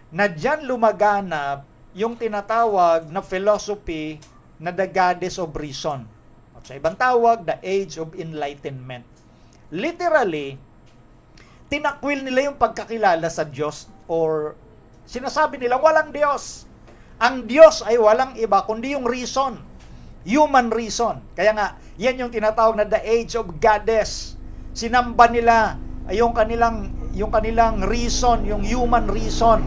Na dyan lumaganap yung tinatawag na philosophy na the Goddess of Reason. At sa ibang tawag, the Age of Enlightenment. Literally, tinakwil nila yung pagkakilala sa Diyos or sinasabi nila walang Diyos. Ang Diyos ay walang iba kundi yung reason. Human reason. Kaya nga, yan yung tinatawag na the Age of Goddess. Sinamba nila yung kanilang reason, yung human reason.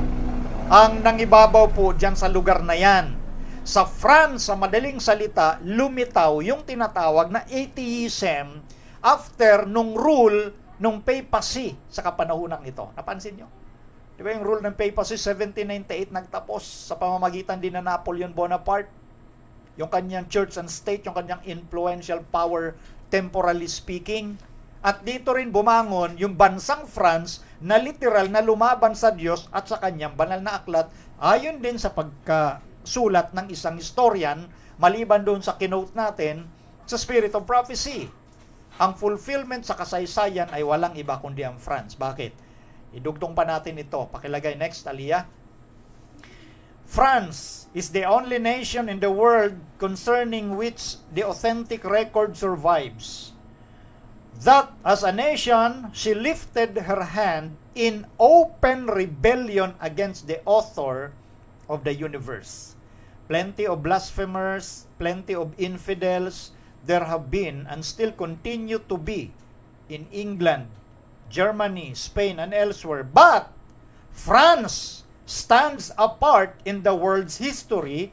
Ang nangibabaw po dyan sa lugar na yan. Sa France, sa madaling salita, lumitaw yung tinatawag na atheism after nung rule nung papacy sa kapanahunang ito. Napansin nyo? Di ba yung rule ng papacy, 1798 nagtapos sa pamamagitan din na Napoleon Bonaparte? Yung kanyang church and state, yung kanyang influential power, temporally speaking. At dito rin bumangon yung bansang France na literal na lumaban sa Diyos at sa kanyang banal na aklat. Ayon din sa pagkasulat ng isang historian, maliban doon sa kinote natin, sa Spirit of Prophecy. Ang fulfillment sa kasaysayan ay walang iba kundi ang France. Bakit? Idugtong pa natin ito. Pakilagay next, Aliyah. France is the only nation in the world concerning which the authentic record survives. That as a nation, she lifted her hand in open rebellion against the author of the universe. Plenty of blasphemers, plenty of infidels, there have been and still continue to be in England, Germany, Spain, and elsewhere. But France stands apart in the world's history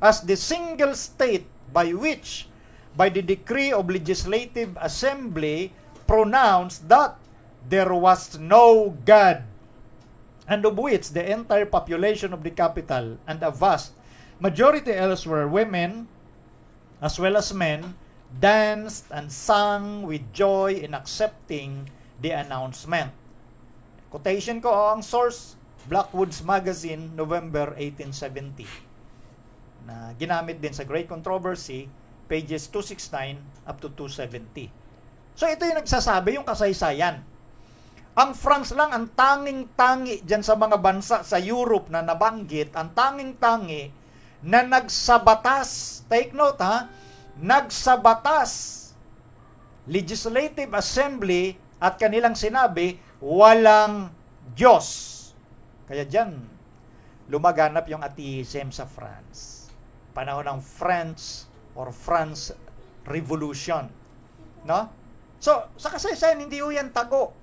as the single state by which, by the decree of legislative assembly, pronounced that there was no God, and of which the entire population of the capital and a vast majority elsewhere, women as well as men, danced and sang with joy in accepting the announcement. Quotation ko, ang source, Blackwood's Magazine, November 1870. Na ginamit din sa Great Controversy, pages 269 up to 270. So ito yung nagsasabi, yung kasaysayan. Ang France lang ang tanging-tangi dyan sa mga bansa sa Europe na nabanggit, ang tanging-tangi na nagsabatas, take note ha, nagsabatas, legislative assembly at kanilang sinabi, walang Diyos. Kaya dyan, lumaganap yung atheism sa France. Panahon ng France or France Revolution. No? So, sa kasaysayan, hindi ho yan tago.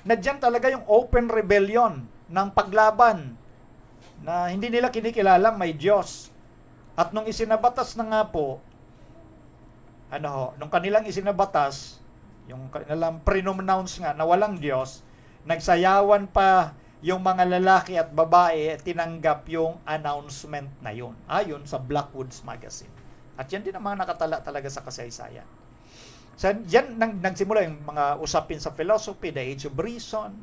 Na dyan talaga yung open rebellion ng paglaban na hindi nila kinikilalang may Diyos. At nung isinabatas na nga po, nung kanilang isinabatas, yung kanilang pre-nounce nga na walang Diyos, nagsayawan pa yung mga lalaki at babae tinanggap yung announcement na yun, ayon sa Blackwoods Magazine. At yan din ang mga nakatala talaga sa kasaysayan. So, yan nagsimula yung mga usapin sa philosophy, the age of reason,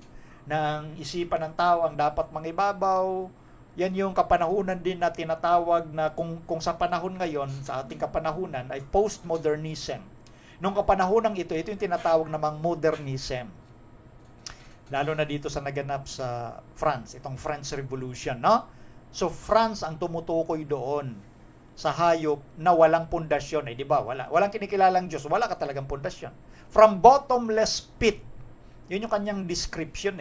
ng isipan ng tao ang dapat mangibabaw. Yan yung kapanahunan din na tinatawag na kung sa panahon ngayon, sa ating kapanahunan, ay postmodernism. Nung kapanahunang ito yung tinatawag namang modernism. Lalo na dito sa naganap sa France, itong French Revolution, no? So, France ang tumutukoy doon sa hayop na walang pundasyon. Di ba? Walang kinikilalang Diyos. Wala ka talagang pundasyon. From bottomless pit. Yun yung kanyang description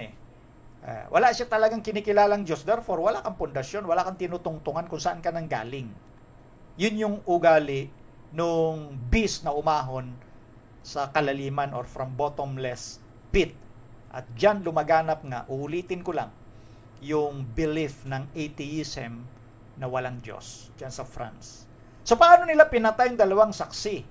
wala siya talagang kinikilalang Diyos. Therefore, wala kang pundasyon. Wala kang tinutungtungan kung saan ka nang galing. Yun yung ugali nung beast na umahon sa kalaliman or from bottomless pit. At dyan lumaganap nga, uulitin ko lang, yung belief ng atheism na walang Diyos dyan sa France. So, paano nila pinatay yung dalawang saksi?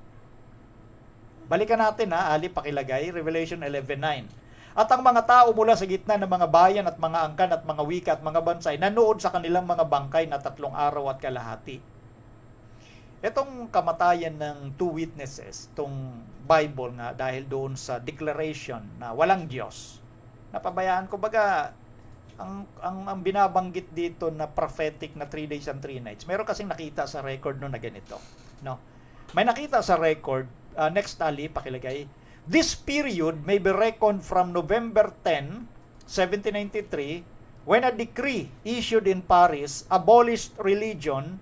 Balikan natin Ali, pakilagay, Revelation 11:9. At ang mga tao mula sa gitna ng mga bayan at mga angkan at mga wika at mga bansay nanood sa kanilang mga bangkay na 3 araw at kalahati. Itong kamatayan ng 2 witnesses, itong Bible nga dahil doon sa declaration na walang Diyos, napabayaan ko baga ang binabanggit dito na prophetic na 3 days and 3 nights. Meron kasing nakita sa record no na ganito. No? May nakita sa record, next Ali, pakilagay, this period may be reckoned from November 10, 1793, when a decree issued in Paris abolished religion,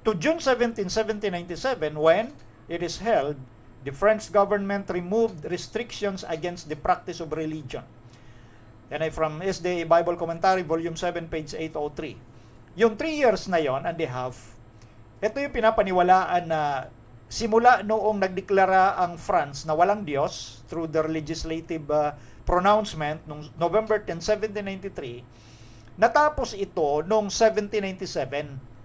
to June 17, 1797, when it is held, the French government removed restrictions against the practice of religion. Yan ay from SDA Bible Commentary, Volume 7, page 803. Yung 3 years na yon and a half, ito yung pinapaniwalaan na simula noong nagdeklara ang France na walang Diyos through their legislative pronouncement noong November 10, 1793, natapos ito noong 1797.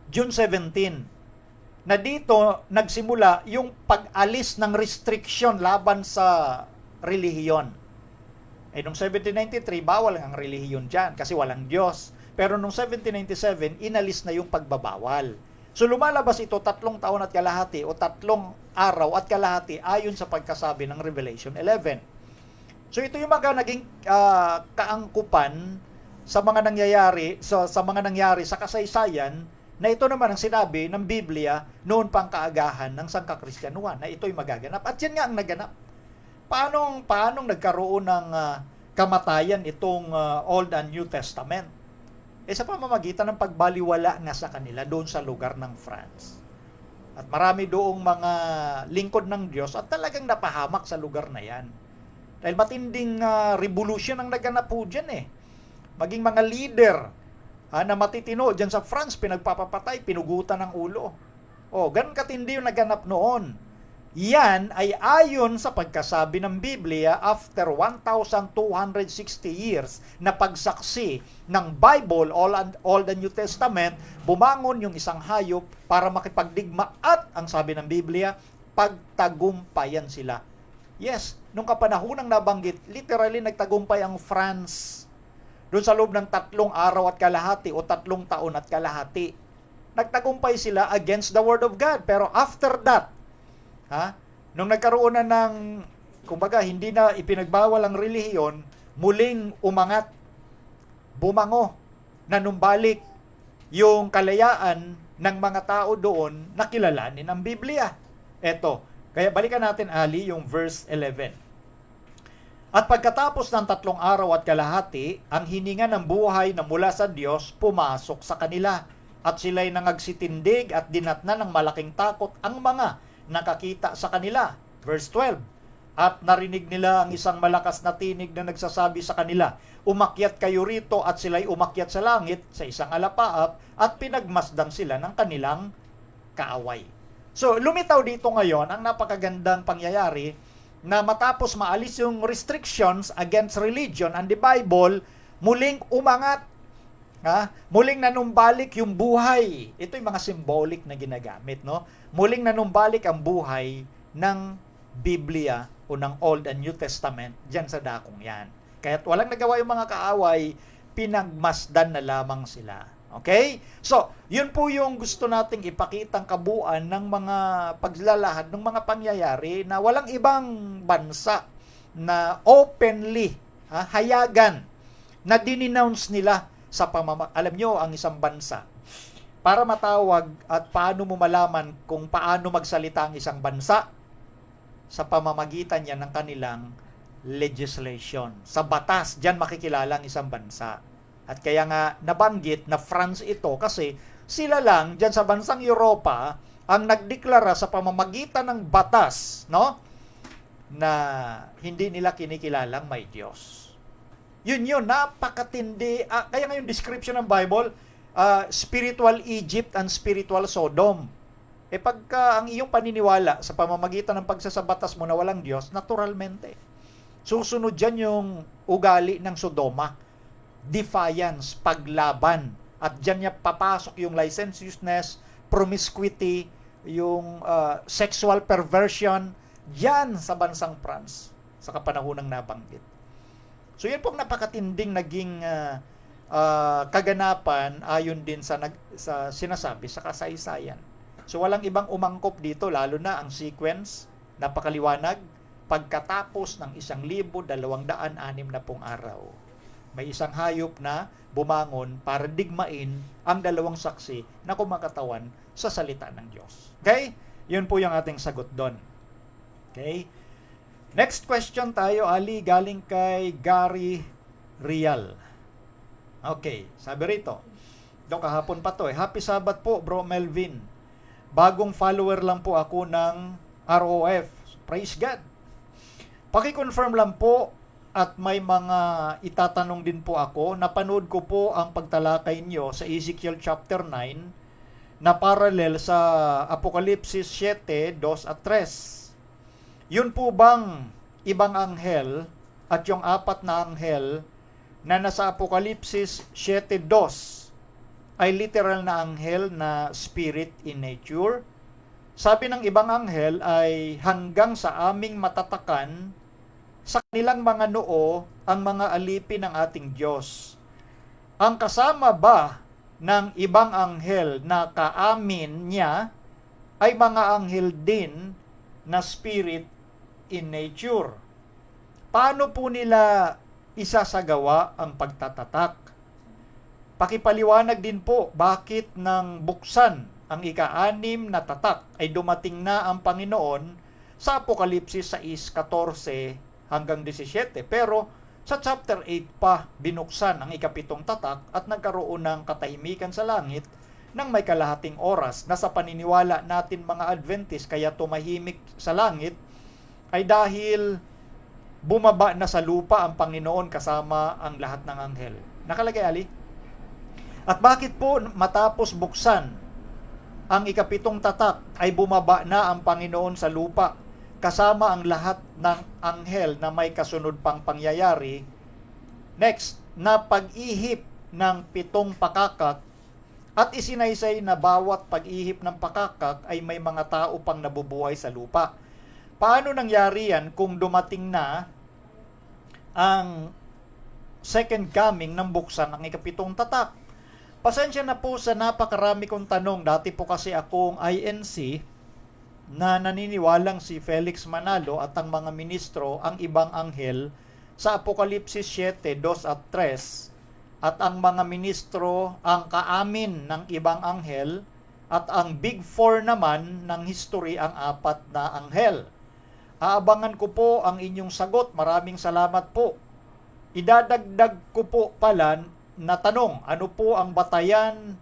June 17, na dito nagsimula yung pag-alis ng restriction laban sa relihiyon. Noong 1793, bawal ang relihiyon dyan kasi walang Diyos. Pero noong 1797, inalis na yung pagbabawal. So lumalabas ito 3 taon at kalahati o 3 araw at kalahati ayon sa pagkasabi ng Revelation 11. So ito yung mga naging kaangkupan sa mga nangyayari sa mga nangyari sa kasaysayan, na ito naman ang sinabi ng Biblia noon pang kaagahan ng sangkakristyanuhan na ito'y magaganap. At yan nga ang naganap. Paanong nagkaroon ng kamatayan itong Old and New Testament? Sa pamamagitan ng pagbaliwala nga sa kanila doon sa lugar ng France. At marami doong mga lingkod ng Diyos at talagang napahamak sa lugar na yan. Dahil matinding revolution ang naganap po dyan Maging mga leader na matitino dyan sa France, pinagpapapatay, pinugutan ng ulo. Ganun katindi yung naganap noon. Yan ay ayon sa pagkasabi ng Biblia after 1,260 years na pagsaksi ng Bible, Old and New Testament, bumangon yung isang hayop para makipagdigma at, ang sabi ng Biblia, pagtagumpayan sila. Yes, nung kapanahonang nabanggit, literally nagtagumpay ang France doon sa loob ng 3 araw at kalahati o 3 taon at kalahati. Nagtagumpay sila against the Word of God. Pero after that, nung nagkaroon na ng, kumbaga, hindi na ipinagbawal ang relihiyon, muling umangat, bumango, nanumbalik yung kalayaan ng mga tao doon na kilalanin ang Biblia. Eto, kaya balikan natin Ali yung verse 11. At pagkatapos ng 3 araw at kalahati, ang hininga ng buhay na mula sa Diyos pumasok sa kanila. At sila'y nangagsitindig at dinatnan ng malaking takot ang mga nakakita sa kanila. Verse 12. At narinig nila ang isang malakas na tinig na nagsasabi sa kanila, umakyat kayo rito, at sila'y umakyat sa langit sa isang alapaap at pinagmasdan sila ng kanilang kaaway. So, lumitaw dito ngayon ang napakagandang pangyayari na matapos maalis yung restrictions against religion and the Bible, muling umangat. Muling nanumbalik yung buhay. Ito yung mga symbolic na ginagamit, no? Muling nanumbalik ang buhay ng Biblia o ng Old and New Testament dyan sa dakong yan. Kaya't walang nagawa yung mga kaaway, pinagmasdan na lamang sila. Okay? So, yun po yung gusto nating ipakitang kabuuan ng mga paglalahad, ng mga pangyayari na walang ibang bansa na openly, hayagan, na dinenounce nila sa alam nyo, ang isang bansa, para matawag at paano mo malaman kung paano magsalita ang isang bansa, sa pamamagitan niya ng kanilang legislation. Sa batas, diyan makikilala ang isang bansa. At kaya nga nabanggit na France ito kasi sila lang diyan sa bansang Europa ang nagdeklara sa pamamagitan ng batas, no, na hindi nila kinikilalang may Diyos. Yun, napakatindi. Kaya nga yung description ng Bible, spiritual Egypt and spiritual Sodom. Pagka ang iyong paniniwala sa pamamagitan ng pagsasabatas mo na walang Diyos, naturalmente, susunod dyan yung ugali ng Sodoma. Defiance, paglaban. At dyan niya papasok yung licentiousness, promiscuity, yung sexual perversion, dyan sa bansang France, sa kapanahonang nabanggit. So yan pong napakatinding naging kaganapan ayon din sa sinasabi sa kasaysayan. So walang ibang umangkop dito, lalo na ang sequence, napakaliwanag, pagkatapos ng 1,260 araw. May isang hayop na bumangon para digmain ang dalawang saksi na kumakatawan sa salita ng Diyos. Okay? Yun po yung ating sagot doon. Okay? Next question tayo, Ali, galing kay Gary Rial. Okay, sabi rito. Doon kahapon pa to. Happy Sabbath po, Bro Melvin. Bagong follower lang po ako ng ROF. Praise God. Paki-confirm lang po at may mga itatanong din po ako. Napanood ko po ang pagtalakay nyo sa Ezekiel chapter 9 na parallel sa Apokalipsis 7, 2 at 3. Yun po bang ibang anghel at yung 4 na anghel na nasa Apokalipsis 7, 2 ay literal na anghel na spirit in nature? Sabi ng ibang anghel ay hanggang sa aming matatakan sa kanilang mga noo ang mga alipin ng ating Diyos. Ang kasama ba ng ibang anghel na kaamin niya ay mga anghel din na spirit in nature? Paano po nila isasagawa ang pagtatatak? Pakipaliwanag din po bakit nang buksan ang ika-6 na tatak ay dumating na ang Panginoon sa Apokalipsis 6:14 hanggang 17. Pero sa chapter 8 pa binuksan ang ika-7 tatak at nagkaroon ng katahimikan sa langit ng may kalahating oras na sa paniniwala natin mga Adventist kaya tumahimik sa langit ay dahil bumaba na sa lupa ang Panginoon kasama ang lahat ng anghel. Nakalagay, Ali? At bakit po matapos buksan ang ika-7 tatak ay bumaba na ang Panginoon sa lupa kasama ang lahat ng anghel na may kasunod pang pangyayari? Next, na pag-ihip ng 7 pakakak at isinaysay na bawat pag-ihip ng pakakak ay may mga tao pang nabubuhay sa lupa. Paano nangyari yan kung dumating na ang second coming ng buksan ng ika-7 tatak? Pasensya na po sa napakarami kong tanong. Dati po kasi akong INC na naniniwalang si Felix Manalo at ang mga ministro ang ibang anghel sa Apokalipsis 7, 2 at 3 at ang mga ministro ang kaamin ng ibang anghel at ang Big Four naman ng history ang 4 na anghel. Aabangan ko po ang inyong sagot. Maraming salamat po. Idadagdag ko po pala na tanong, ano po ang batayan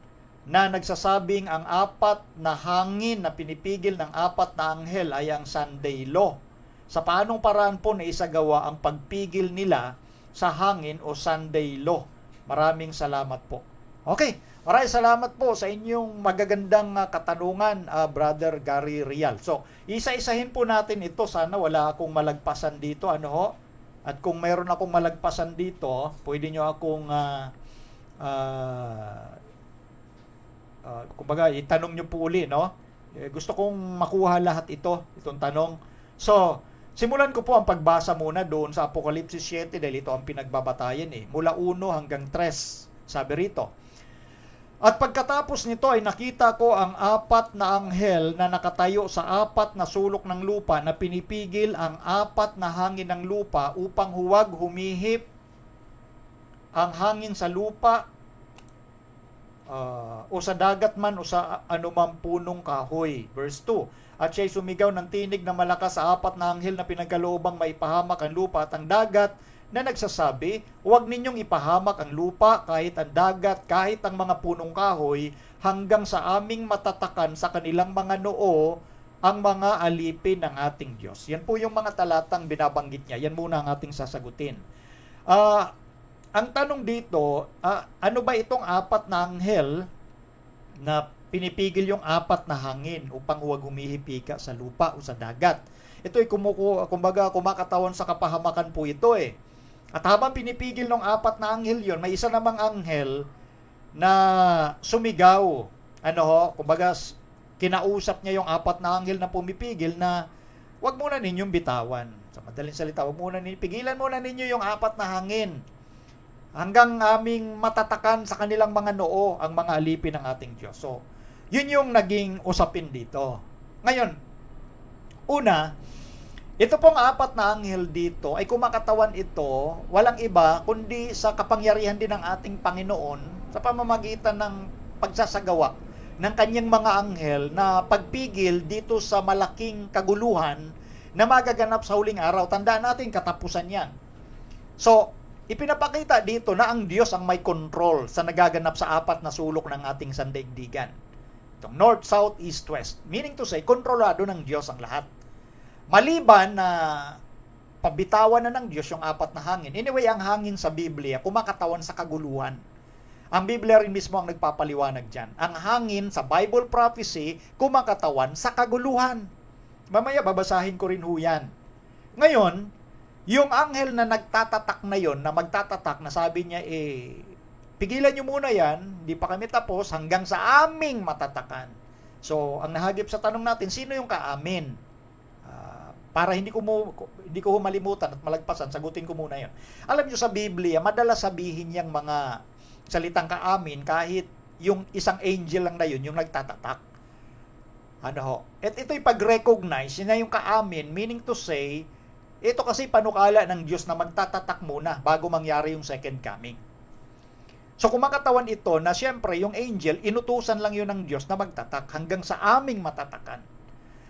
na nagsasabing ang 4 na hangin na pinipigil ng 4 na anghel ay ang Sunday Law? Sa paanong paraan po na isagawa ang pagpigil nila sa hangin o Sunday Law? Maraming salamat po. Okay, maraming salamat po sa inyong magagandang katanungan, Brother Gary Rial. So, isa-isahin po natin ito. Sana wala akong malagpasan dito. Ano ho? At kung mayroon akong malagpasan dito, pwede nyo akong kumbaga, itanong nyo po uli, no? Gusto kong makuha lahat itong tanong. So, Simulan ko po ang pagbasa muna doon sa Apokalipsis 7 dahil ito ang pinagbabatayan mula 1 hanggang 3, sabi rito. At pagkatapos nito ay nakita ko ang 4 na anghel na nakatayo sa 4 na sulok ng lupa na pinipigil ang 4 na hangin ng lupa upang huwag humihip ang hangin sa lupa o sa dagat man o sa anumang punong kahoy. Verse 2. At siya'y sumigaw ng tinig na malakas sa 4 na anghel na pinagkaloobang maipahamak ang lupa at ang dagat na nagsasabi, huwag ninyong ipahamak ang lupa, kahit ang dagat, kahit ang mga punong kahoy, hanggang sa aming matatakan sa kanilang mga noo ang mga alipin ng ating Diyos. Yan po yung mga talatang binabanggit niya. Yan muna ang ating sasagutin. Ang tanong dito, ano ba itong 4 na anghel na pinipigil yung 4 na hangin upang huwag humihipika sa lupa o sa dagat? Ito ay kumbaga kumakatawan sa kapahamakan po ito At habang pinipigil ng 4 na anghel yon, may isa namang anghel na sumigaw. Kumbaga kinausap niya yung 4 na anghel na pumipigil na huwag muna ninyong bitawan. Sa madaling salita, pigilan muna ninyo yung 4 na hangin hanggang aming matatakan sa kanilang mga noo ang mga alipin ng ating Diyos. So, yun yung naging usapin dito. Ngayon, una, ito pong 4 na anghel dito ay kumakatawan ito, walang iba kundi sa kapangyarihan din ng ating Panginoon sa pamamagitan ng pagsasagawa ng kanyang mga anghel na pagpigil dito sa malaking kaguluhan na magaganap sa huling araw. Tandaan natin, katapusan yan. So, ipinapakita dito na ang Diyos ang may control sa nagaganap sa 4 na sulok ng ating sandaigdigan. Itong north, south, east, west. Meaning to say, kontrolado ng Diyos ang lahat. Maliban na pabitawan na ng Diyos yung 4 na hangin. Anyway, ang hangin sa Biblia, kumakatawan sa kaguluhan. Ang Biblia rin mismo ang nagpapaliwanag dyan. Ang hangin sa Bible prophecy, kumakatawan sa kaguluhan. Mamaya, babasahin ko rin ho yan. Ngayon, yung anghel na nagtatatak na yon, na magtatatak, na sabi niya, pigilan nyo muna yan, hindi pa kami tapos, hanggang sa aming matatakan. So, ang nahagip sa tanong natin, sino yung kaamin? Para hindi ko malimutan at malagpasan, sagutin ko muna yon. Alam nyo sa Biblia, madalas sabihin yung mga salitang kaamin kahit yung isang angel lang na yun, yung nagtatatak. At ito'y pag-recognize na yung kaamin, meaning to say, ito kasi panukala ng Diyos na magtatatak muna bago mangyari yung second coming. So kumakatawan ito na siyempre yung angel, inutusan lang yun ng Diyos na magtatak hanggang sa aming matatakan.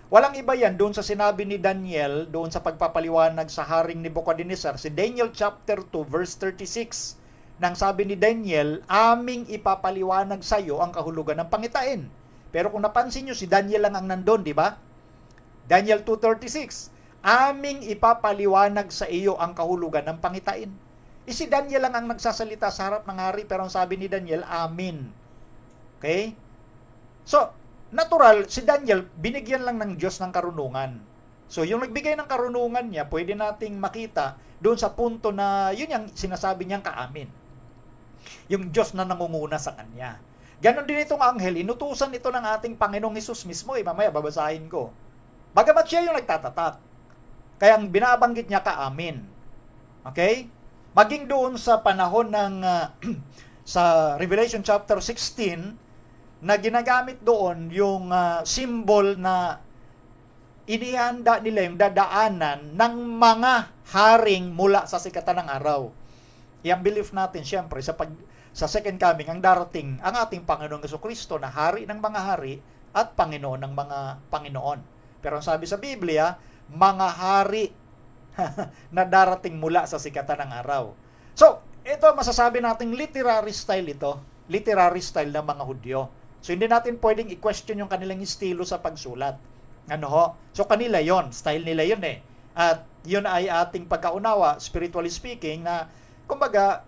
Walang iba yan doon sa sinabi ni Daniel, doon sa pagpapaliwanag sa haring Nebuchadnezzar, si Daniel chapter 2 verse 36, nang sabi ni Daniel, aming ipapaliwanag sa iyo ang kahulugan ng pangitain. Pero kung napansin nyo, si Daniel lang ang nandun, di ba? Daniel 2:36, aming ipapaliwanag sa iyo ang kahulugan ng pangitain. Si Daniel lang ang nagsasalita sa harap ng hari, pero ang sabi ni Daniel, amin. Okay? So, natural, si Daniel, binigyan lang ng Diyos ng karunungan. So, yung nagbigay ng karunungan niya, pwede nating makita doon sa punto na yun yung sinasabi niyang kaamin. Yung Diyos na nangunguna sa kanya. Ganon din itong anghel, inutusan ito ng ating Panginoong Hesus mismo. Mamaya, babasahin ko. Bagamat siya yung nagtatatak. Kaya ang binabanggit niya kaamin. Okay? Maging doon sa panahon ng sa Revelation chapter 16 na ginagamit doon yung symbol na inihanda nila yung dadaanan ng mga haring mula sa sikatan ng araw. Yung belief natin syempre sa second coming ang darating ang ating Panginoong Jesucristo na hari ng mga hari at Panginoon ng mga Panginoon. Pero ang sabi sa Biblia, mga hari na darating mula sa sikatan ng araw. So, ito masasabi nating literary style ito. Literary style ng mga Hudyo. So, hindi natin pwedeng i-question yung kanilang estilo sa pagsulat. So, kanila yon, style nila yun At yun ay ating pagkaunawa, spiritually speaking, na kumbaga,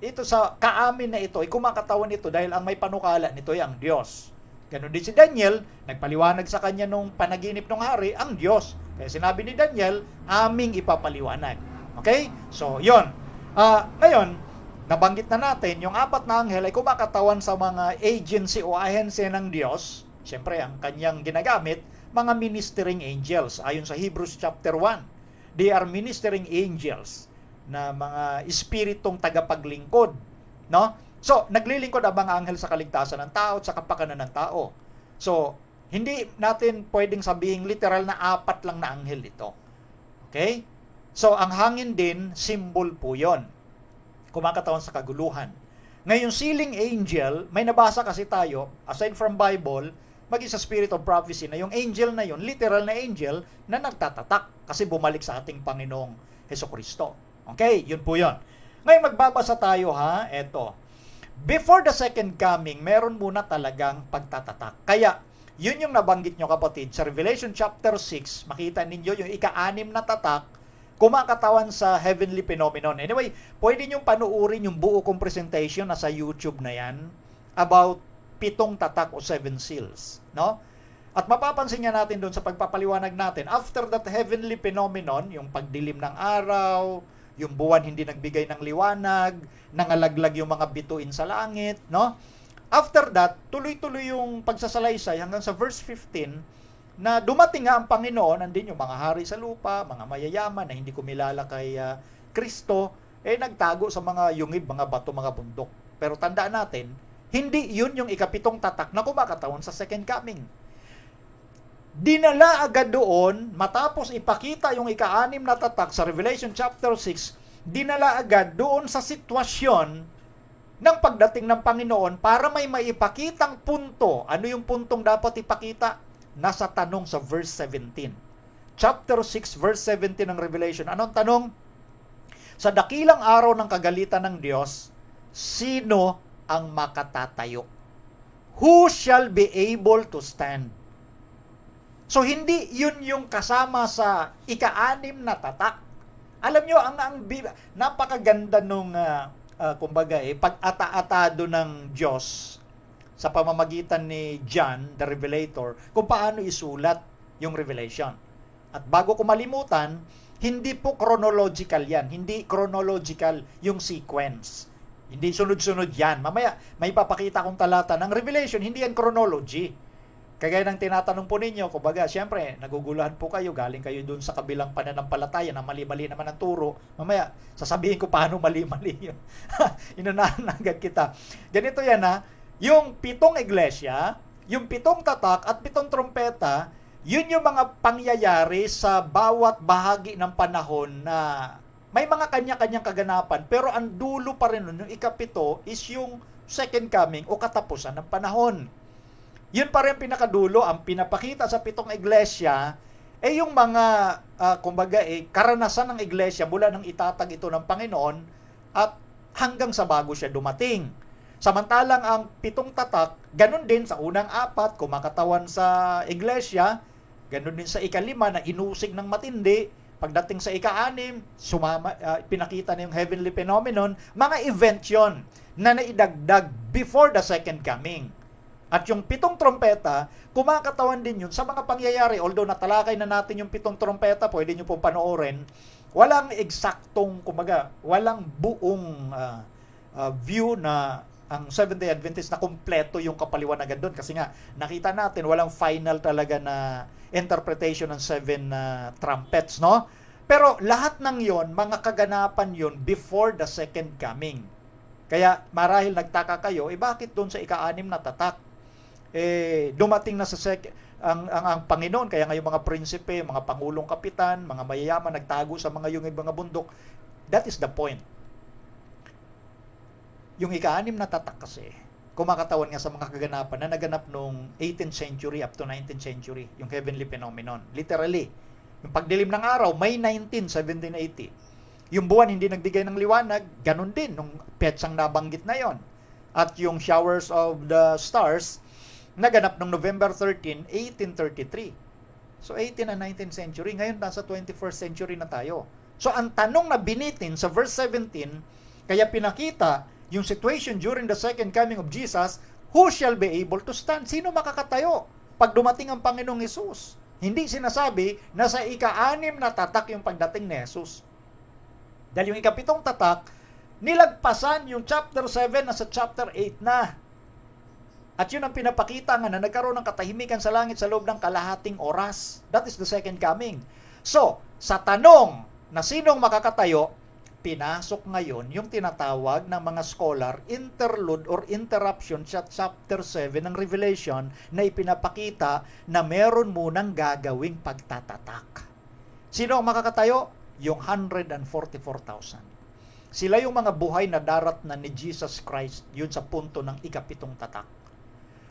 ito sa kaamin na ito, ay kumakatawan ito dahil ang may panukala nito ay ang Diyos. Ganon din si Daniel, nagpaliwanag sa kanya nung panaginip ng hari, ang Diyos. Kaya sinabi ni Daniel, aming ipapaliwanag. Okay? So, yun. Ngayon, nabanggit na natin, yung 4 na anghel ay kumakatawan sa mga agency o ahensya ng Diyos. Siyempre, ang kanyang ginagamit, mga ministering angels, ayon sa Hebrews chapter 1. They are ministering angels na mga espiritong tagapaglingkod, no? So, naglilingkod ang mga anghel sa kaligtasan ng tao at sa kapakanan ng tao. So, hindi natin pwedeng sabihin literal na 4 lang na anghel ito. Okay? So, ang hangin din, symbol po yon. Kumakatawan sa kaguluhan. Ngayon, sealing angel, may nabasa kasi tayo, aside from Bible, maging sa Spirit of Prophecy, na yung angel na yon, literal na angel, na nagtatatak kasi bumalik sa ating Panginoong Hesukristo. Okay? Yun po yon. Ngayon, magbabasa tayo ha, eto. Before the second coming, meron muna talagang pagtatatak. Kaya, yun yung nabanggit nyo kapatid. Sa Revelation chapter 6, makita ninyo yung ika-6 na tatak, kumakatawan sa heavenly phenomenon. Anyway, pwede nyo panuurin yung buo kong presentation na sa YouTube na yan about 7 tatak o 7 seals. No? At mapapansin nga natin doon sa pagpapaliwanag natin, after that heavenly phenomenon, yung pagdilim ng araw, yung buwan hindi nagbigay ng liwanag, nangalaglag yung mga bituin sa langit, no? After that, tuloy-tuloy yung pagsasalaysay hanggang sa verse 15 na dumating nga ang Panginoon, andin yung mga hari sa lupa, mga mayayaman na hindi kumilala kay Kristo, nagtago sa mga yungib, mga bato, mga bundok. Pero tandaan natin, hindi yun yung ika-7 tatak na kumakatawan sa second coming. Dinala agad doon, matapos ipakita yung ika-6 na tatak sa Revelation chapter 6, dinala agad doon sa sitwasyon ng pagdating ng Panginoon para may maipakitang punto. Ano yung puntong dapat ipakita? Nasa tanong sa verse 17. Chapter 6, verse 17 ng Revelation. Anong tanong? Sa dakilang araw ng kagalitan ng Diyos, sino ang makatatayo? Who shall be able to stand? So, hindi yun yung kasama sa ika-6 na tatak. Alam nyo, napakaganda nung, kumbaga, pag-ata-atado ng Diyos sa pamamagitan ni John, the Revelator, kung paano isulat yung Revelation. At bago ko malimutan, hindi po chronological yan. Hindi chronological yung sequence. Hindi sunod-sunod yan. Mamaya, may papakita kong talata ng Revelation, hindi yan chronology. Kagaya ng tinatanong po ninyo, kumbaga, siyempre, naguguluhan po kayo, galing kayo dun sa kabilang pananampalataya na mali-mali naman ang turo. Mamaya, sasabihin ko paano mali-mali yun. Inunahan agad kita. Ganito yan ha, yung 7 iglesia, yung 7 tatak at 7 trompeta, yun yung mga pangyayari sa bawat bahagi ng panahon na may mga kanya-kanyang kaganapan, pero ang dulo pa rin nun, yung ika-7 is yung second coming o katapusan ng panahon. Yun pa rin pinakadulo, ang pinapakita sa 7 iglesia, yung mga, kumbaga, karanasan ng iglesia mula nang itatag ito ng Panginoon at hanggang sa bago siya dumating. Samantalang ang 7 tatak, ganun din sa unang 4, kumakatawan sa iglesia, ganun din sa ika-5 na inusig ng matindi, pagdating sa ika-6, pinakita na yung heavenly phenomenon, mga event yon na naidagdag before the second coming. At yung 7 trompeta, kumakatawan din yun sa mga pangyayari. Although natalakay na natin yung 7 trompeta, pwede nyo pong panoorin. Walang eksaktong, kumaga, walang buong view na ang Seventh-day Adventist na kumpleto yung kapaliwanagan doon. Kasi nga, nakita natin, walang final talaga na interpretation ng 7 trumpets, no? Pero lahat ng yon, mga kaganapan yon before the second coming. Kaya marahil nagtaka kayo, bakit doon sa ika-6 na tatak? Dumating na sa ang Panginoon, kaya ngayon mga prinsipe, mga pangulong kapitan, mga mayayaman nagtago sa mga yung mga bundok. That is the point. Yung ika-6 na tatak kasi, kumakatawan nga sa mga kaganapan na naganap noong 18th century up to 19th century, yung heavenly phenomenon. Literally, yung pagdilim ng araw, May 19, 1780. Yung buwan hindi nagbigay ng liwanag, ganun din, nung petsang nabanggit na yon. At yung showers of the stars, naganap noong November 13, 1833. So 18th and 19th century, ngayon nasa 21st century na tayo. So ang tanong na binitin sa verse 17, kaya pinakita yung situation during the second coming of Jesus, who shall be able to stand? Sino makakatayo pag dumating ang Panginoong Hesus? Hindi sinasabi na sa ika-6 na tatak yung pagdating ni Hesus. Dahil yung ika-7 tatak, nilagpasan yung chapter 7 na sa chapter 8 na. At yun ang pinapakita nga na nagkaroon ng katahimikan sa langit sa loob ng kalahating oras. That is the second coming. So, Sa tanong na sinong makakatayo, pinasok ngayon yung tinatawag ng mga scholar interlude or interruption sa chapter 7 ng Revelation na ipinapakita na meron munang gagawing pagtatatak. Sino ang makakatayo? Yung 144,000. Sila yung mga buhay na darat na ni Jesus Christ, yun sa punto ng ikapitong tatak.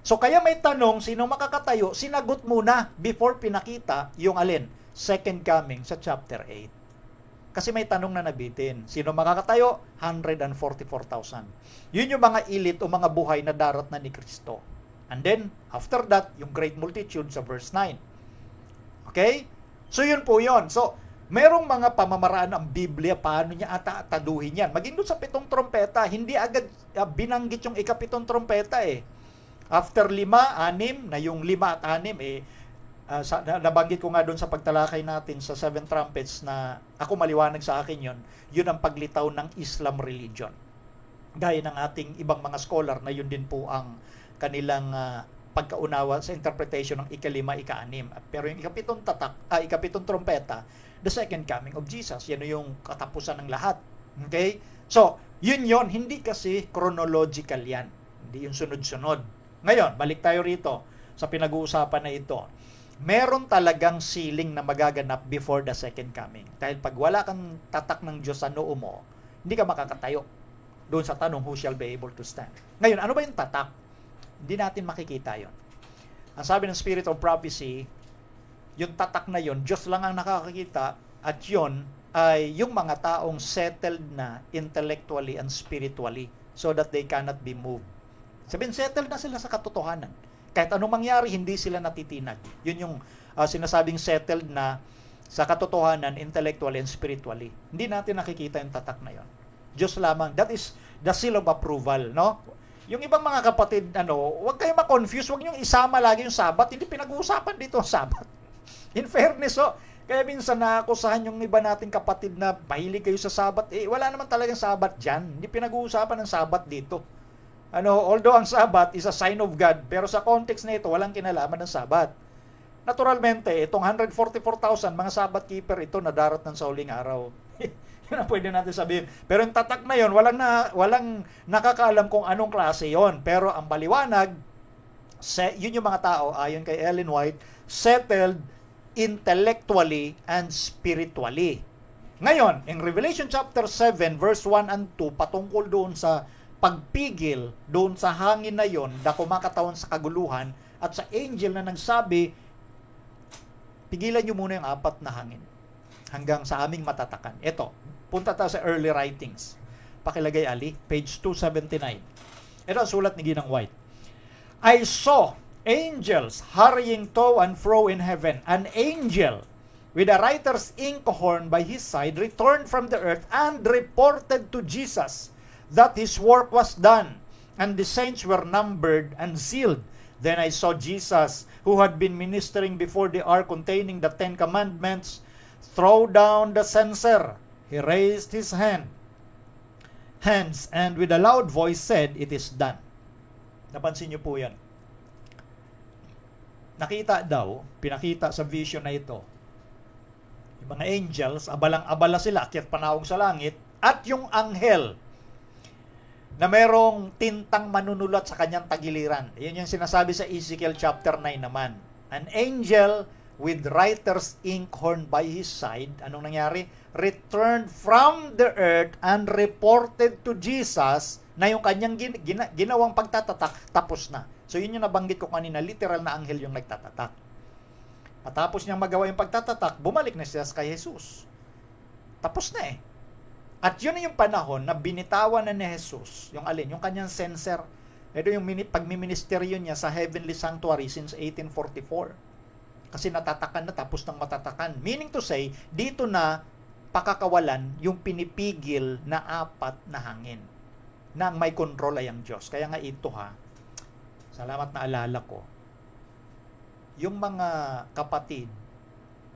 So kaya may tanong, sino makakatayo? Sinagot muna before pinakita yung alin? Second coming sa chapter 8. Kasi may tanong na nabitin. Sino makakatayo? 144,000. Yun yung mga elite o mga buhay na darat na ni Kristo. And then, after that, yung great multitude sa verse 9. Okay? So yun po yun. So, merong mga pamamaraan ang Biblia, paano niya ataduhin yan. Maging doon sa 7 trompeta, hindi agad binanggit yung ikapitong trompeta eh. After 5, 6, na yung 5 at 6, nabanggit ko nga doon sa pagtalakay natin sa 7 trumpets na ako maliwanag sa akin yun ang paglitaw ng Islam religion. Gaya ng ating ibang mga scholar na yun din po ang kanilang pagkaunawa sa interpretation ng ika-5, ika-6. Pero yung ikapitong trompeta, the second coming of Jesus, yan yung katapusan ng lahat. Okay? So, yun, hindi kasi chronological yan. Hindi yung sunod-sunod. Ngayon, balik tayo rito sa pinag-uusapan na ito. Meron talagang sealing na magaganap before the second coming. Dahil pag wala kang tatak ng Diyos sa noo mo, hindi ka makakatayo. Doon sa tanong, who shall be able to stand? Ngayon, ano ba yung tatak? Hindi natin makikita yon. Ang sabi ng Spirit of Prophecy, yung tatak na yon, Diyos lang ang nakakakita, at yon ay yung mga taong settled na intellectually and spiritually so that they cannot be moved. Sabihin, settled na sila sa katotohanan. Kahit anong mangyari, hindi sila natitinag. Yun yung sinasabing settled na sa katotohanan, intellectually and spiritually. Hindi natin nakikita yung tatak na yon. Diyos lamang. That is the seal of approval, no? Yung ibang mga kapatid, huwag kayong ma-confuse, huwag niyong isama lagi yung Sabat. Hindi pinag-uusapan dito ang Sabat. In fairness, kaya minsan naakusahan yung iba nating kapatid na mahilig kayo sa Sabat. Wala naman talagang Sabat dyan. Hindi pinag-uusapan ng Sabat dito. Although ang Sabat is a sign of God, pero sa context na ito, walang kinalaman ng Sabat. Naturalmente, itong 144,000 mga Sabat keeper ito na darat ng sa huling araw. Yun ang pwede natin sabihin. Pero yung tatak na yun, walang nakakaalam kung anong klase yon. Pero ang paliwanag, yun yung mga tao, ayon kay Ellen White, settled intellectually and spiritually. Ngayon, in Revelation chapter 7, verse 1 and 2, patungkol doon sa pagpigil doon sa hangin na yon na kumakatawan sa kaguluhan at sa angel na nagsabi, pigilan nyo muna yung 4 na hangin hanggang sa aming matatakan. Ito, punta tayo sa early writings. Pakilagay, Ali, page 279. Ito ang sulat ni Ginang White. I saw angels hurrying to and fro in heaven. An angel with a writer's inkhorn by his side returned from the earth and reported to Jesus that his work was done, and the saints were numbered and sealed. Then I saw Jesus, who had been ministering before the ark containing the 10 commandments, throw down the censer. He raised his hands, and with a loud voice said, "It is done." Napansin niyo po yan. Nakita daw, pinakita sa vision na ito, yung mga angels, abalang-abala sila, akyat panahong sa langit, at yung anghel, na merong tintang manunulat sa kanyang tagiliran. Yan yung sinasabi sa Ezekiel chapter 9 naman. An angel with writer's inkhorn by his side, anong nangyari? Returned from the earth and reported to Jesus na yung kanyang ginawang pagtatatak, tapos na. So yun yung nabanggit ko kanina, literal na anghel yung nagtatatak. Matapos niyang magawa yung pagtatatak, bumalik na siya kay Jesus. Tapos na eh. At yun yung panahon na binitawan na ni Jesus, yung alin, yung kanyang censer. Ito yung pagmiministeryo niya sa heavenly sanctuary since 1844. Kasi natatakan na, tapos nang matatakan. Meaning to say, dito na pakakawalan yung pinipigil na 4 na hangin. Na ang may control ay ang Diyos. Kaya nga ito salamat na alala ko. Yung mga kapatid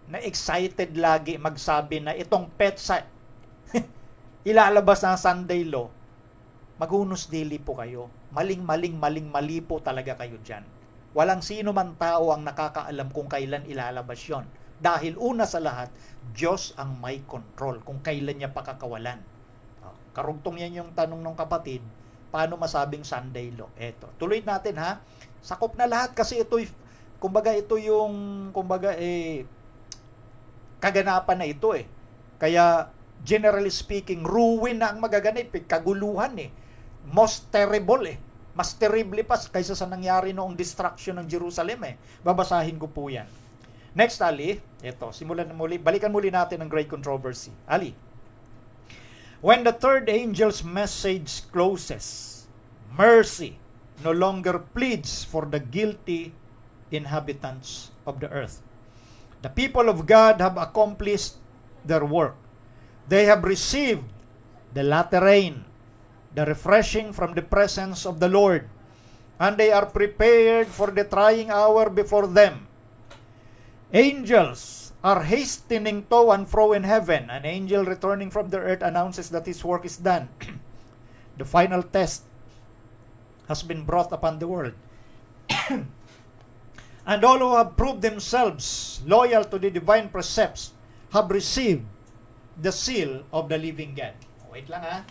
na excited lagi magsabi na itong petsa ilalabas ng Sunday law, maghunos dili po kayo. Mali po talaga kayo dyan. Walang sino man tao ang nakakaalam kung kailan ilalabas yon. Dahil una sa lahat, Diyos ang may control kung kailan niya pakakawalan. Karugtong yan yung tanong ng kapatid, paano masabing Sunday law? Eto, tuloy natin ha. Sakop na lahat kasi ito yung kaganapan na ito eh. Kaya generally speaking, ruin na ang magaganap, kaguluhan eh. Most terrible eh. Mas terrible pa kaysa sa nangyari noong destruction ng Jerusalem eh. Babasahin ko po yan. Next, Ali, ito, balikan muli natin ang great controversy. Ali, when the third angel's message closes, mercy no longer pleads for the guilty inhabitants of the earth. The people of God have accomplished their work. They have received the latter rain, the refreshing from the presence of the Lord, and they are prepared for the trying hour before them. Angels are hastening to and fro in heaven. An angel returning from the earth announces that his work is done. The final test has been brought upon the world. And all who have proved themselves loyal to the divine precepts have received the seal of the living God. Wait lang ha.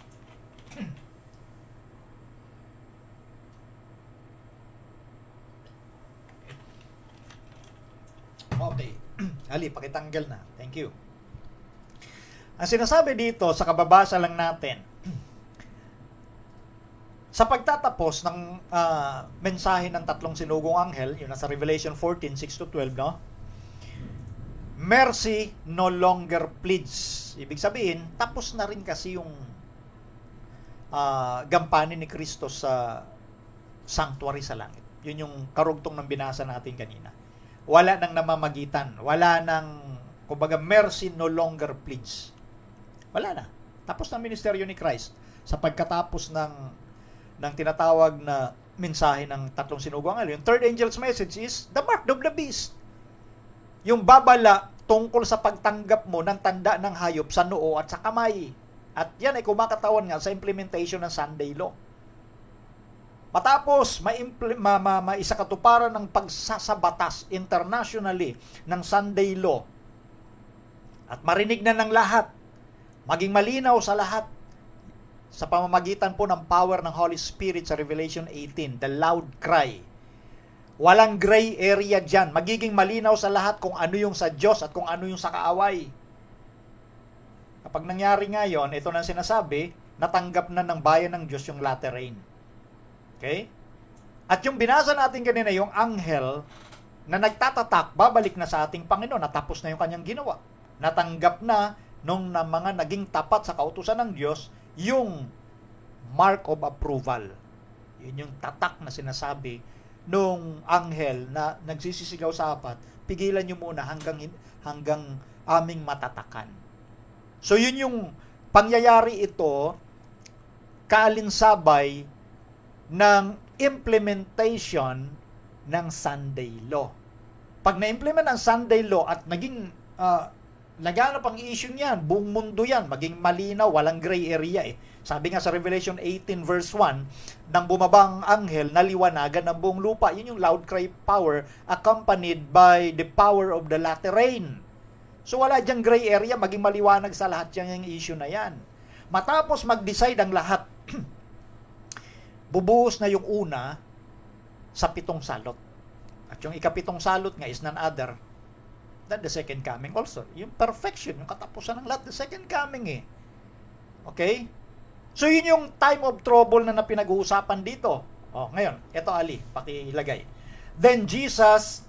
Okay. Ali, pakitanggal na. Thank you. Ang sinasabi dito, sa kababasa lang natin, sa pagtatapos ng mensahe ng tatlong sinugong anghel, yun nasa Revelation 14, 6-12, no? Mercy no longer pleads. Ibig sabihin, tapos na rin kasi yung gampanin ni Kristo sa sanctuary sa langit. Yun yung karugtong ng binasa natin kanina. Wala nang namamagitan. Wala nang, kumbaga, mercy no longer pleads. Wala na. Tapos na ministeryo ni Christ sa pagkatapos ng tinatawag na mensahe ng tatlong sinugong anghel. Yung third angel's message is the mark of the beast. Yung babala tungkol sa pagtanggap mo ng tanda ng hayop sa noo at sa kamay. At yan ay kumakatawan nga sa implementation ng Sunday law. Matapos maisakatuparan ng pagsasabatas internationally ng Sunday law at marinig na ng lahat, maging malinaw sa lahat sa pamamagitan po ng power ng Holy Spirit sa Revelation 18, the loud cry. Walang gray area dyan. Magiging malinaw sa lahat kung ano yung sa Diyos at kung ano yung sa kaaway. Kapag nangyari ngayon, ito na sinasabi, natanggap na ng bayan ng Diyos yung latter rain. Okay? At yung binasa natin kanina, yung anghel na nagtatatak, babalik na sa ating Panginoon, natapos na yung kanyang ginawa. Natanggap na nung mga naging tapat sa kautusan ng Diyos, yung mark of approval. Yun yung tatak na sinasabi nung anghel na nagsisisigaw sa apat, pigilan nyo muna hanggang aming matatakan. So yun yung pangyayari ito, kaalinsabay ng implementation ng Sunday law. Pag na-implement ang Sunday law at naging laganap ang issue niyan, buong mundo yan, maging malinaw, walang gray area eh. Sabi nga sa Revelation 18 verse 1, nang bumabang anghel, naliwanagan ang buong lupa. Yun yung loud cry power accompanied by the power of the latter rain. So wala diyang gray area, maging maliwanag sa lahat yung issue na yan. Matapos mag-decide ang lahat, bubuhos na yung una sa 7 salot. At yung ika-7 salot nga is none other than the second coming also. Yung perfection, yung katapusan ng lahat, the second coming eh. Okay? So yun yung time of trouble na pinag-uusapan dito. Ngayon, eto Ali, pakilagay. Then Jesus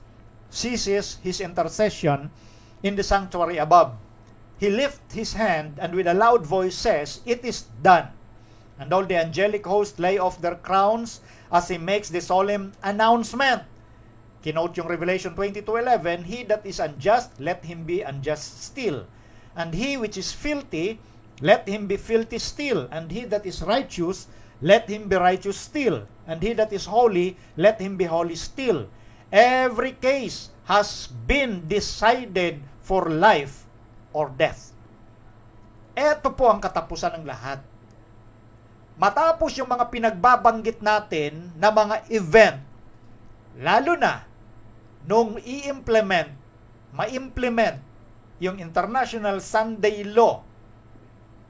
ceases his intercession in the sanctuary above. He lifts his hand and with a loud voice says, "It is done." And all the angelic host lay off their crowns as he makes the solemn announcement. Kinote yung Revelation 22:11, "He that is unjust, let him be unjust still. And he which is filthy, let him be filthy still. And he that is righteous, let him be righteous still. And he that is holy, let him be holy still. Every case has been decided for life or death." Ito po ang katapusan ng lahat. Matapos yung mga pinagbabanggit natin na mga event, lalo na nung i-implement ma-implement yung International Sunday Law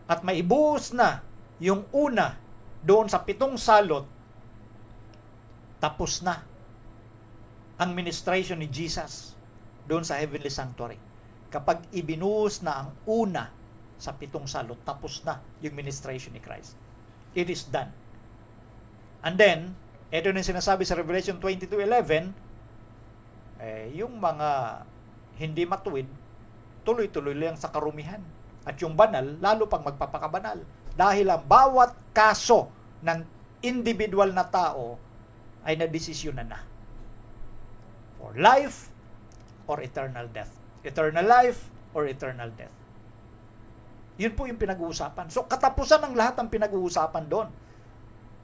at maibuhos na yung una doon sa 7 salot, tapos na ang ministration ni Jesus doon sa Heavenly Sanctuary. Kapag ibinuhos na ang una sa 7 salot, tapos na yung ministration ni Christ. It is done. And then, ito na yung sinasabi sa Revelation 22:11, yung mga hindi matuwid, tuloy-tuloy lang sa karumihan. At yung banal, lalo pang magpapakabanal. Dahil ang bawat kaso ng individual na tao ay nadesisyonan na. For life or eternal death. Eternal life or eternal death. Yun po yung pinag-uusapan. So, katapusan ng lahat ang pinag-uusapan doon.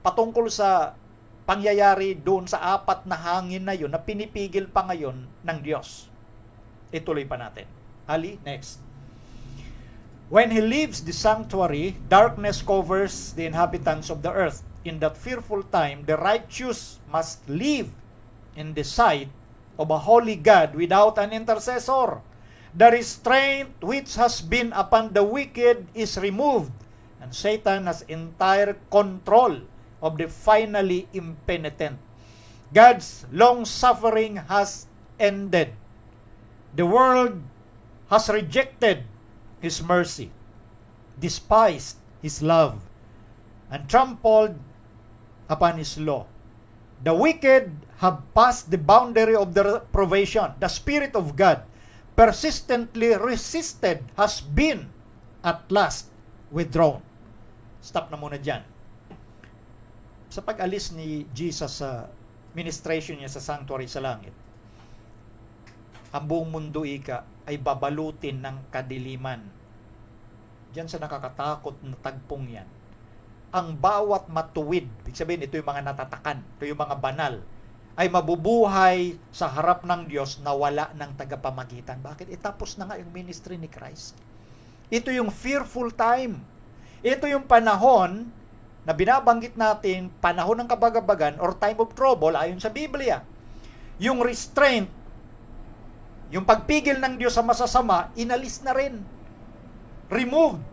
Patungkol sa pangyayari doon sa 4 na hangin na yun na pinipigil pa ngayon ng Diyos. Ituloy pa natin. Ali, next. When He leaves the sanctuary, darkness covers the inhabitants of the earth. In that fearful time, the righteous must live in the sight of a holy God without an intercessor. The restraint which has been upon the wicked is removed, and Satan has entire control of the finally impenitent. God's long-suffering has ended. The world has rejected His mercy, despised His love, and trampled upon His law. The wicked have passed the boundary of their probation. The Spirit of God, persistently resisted, has been at last withdrawn. Stop na muna dyan. Sa pag-alis ni Jesus sa ministration niya sa sanctuary sa langit, ang buong mundo ay babalutin ng kadiliman. Diyan sa nakakatakot na tagpong yan. Ang bawat matuwid, ibig sabihin, ito yung mga natatakan, ito yung mga banal, ay mabubuhay sa harap ng Diyos na wala ng tagapamagitan. Bakit? Tapos na nga yung ministry ni Christ. Ito yung fearful time. Ito yung panahon na binabanggit natin, panahon ng kabagabagan or time of trouble ayon sa Biblia. Yung restraint, yung pagpigil ng Diyos sa masasama, inalis na rin. Removed.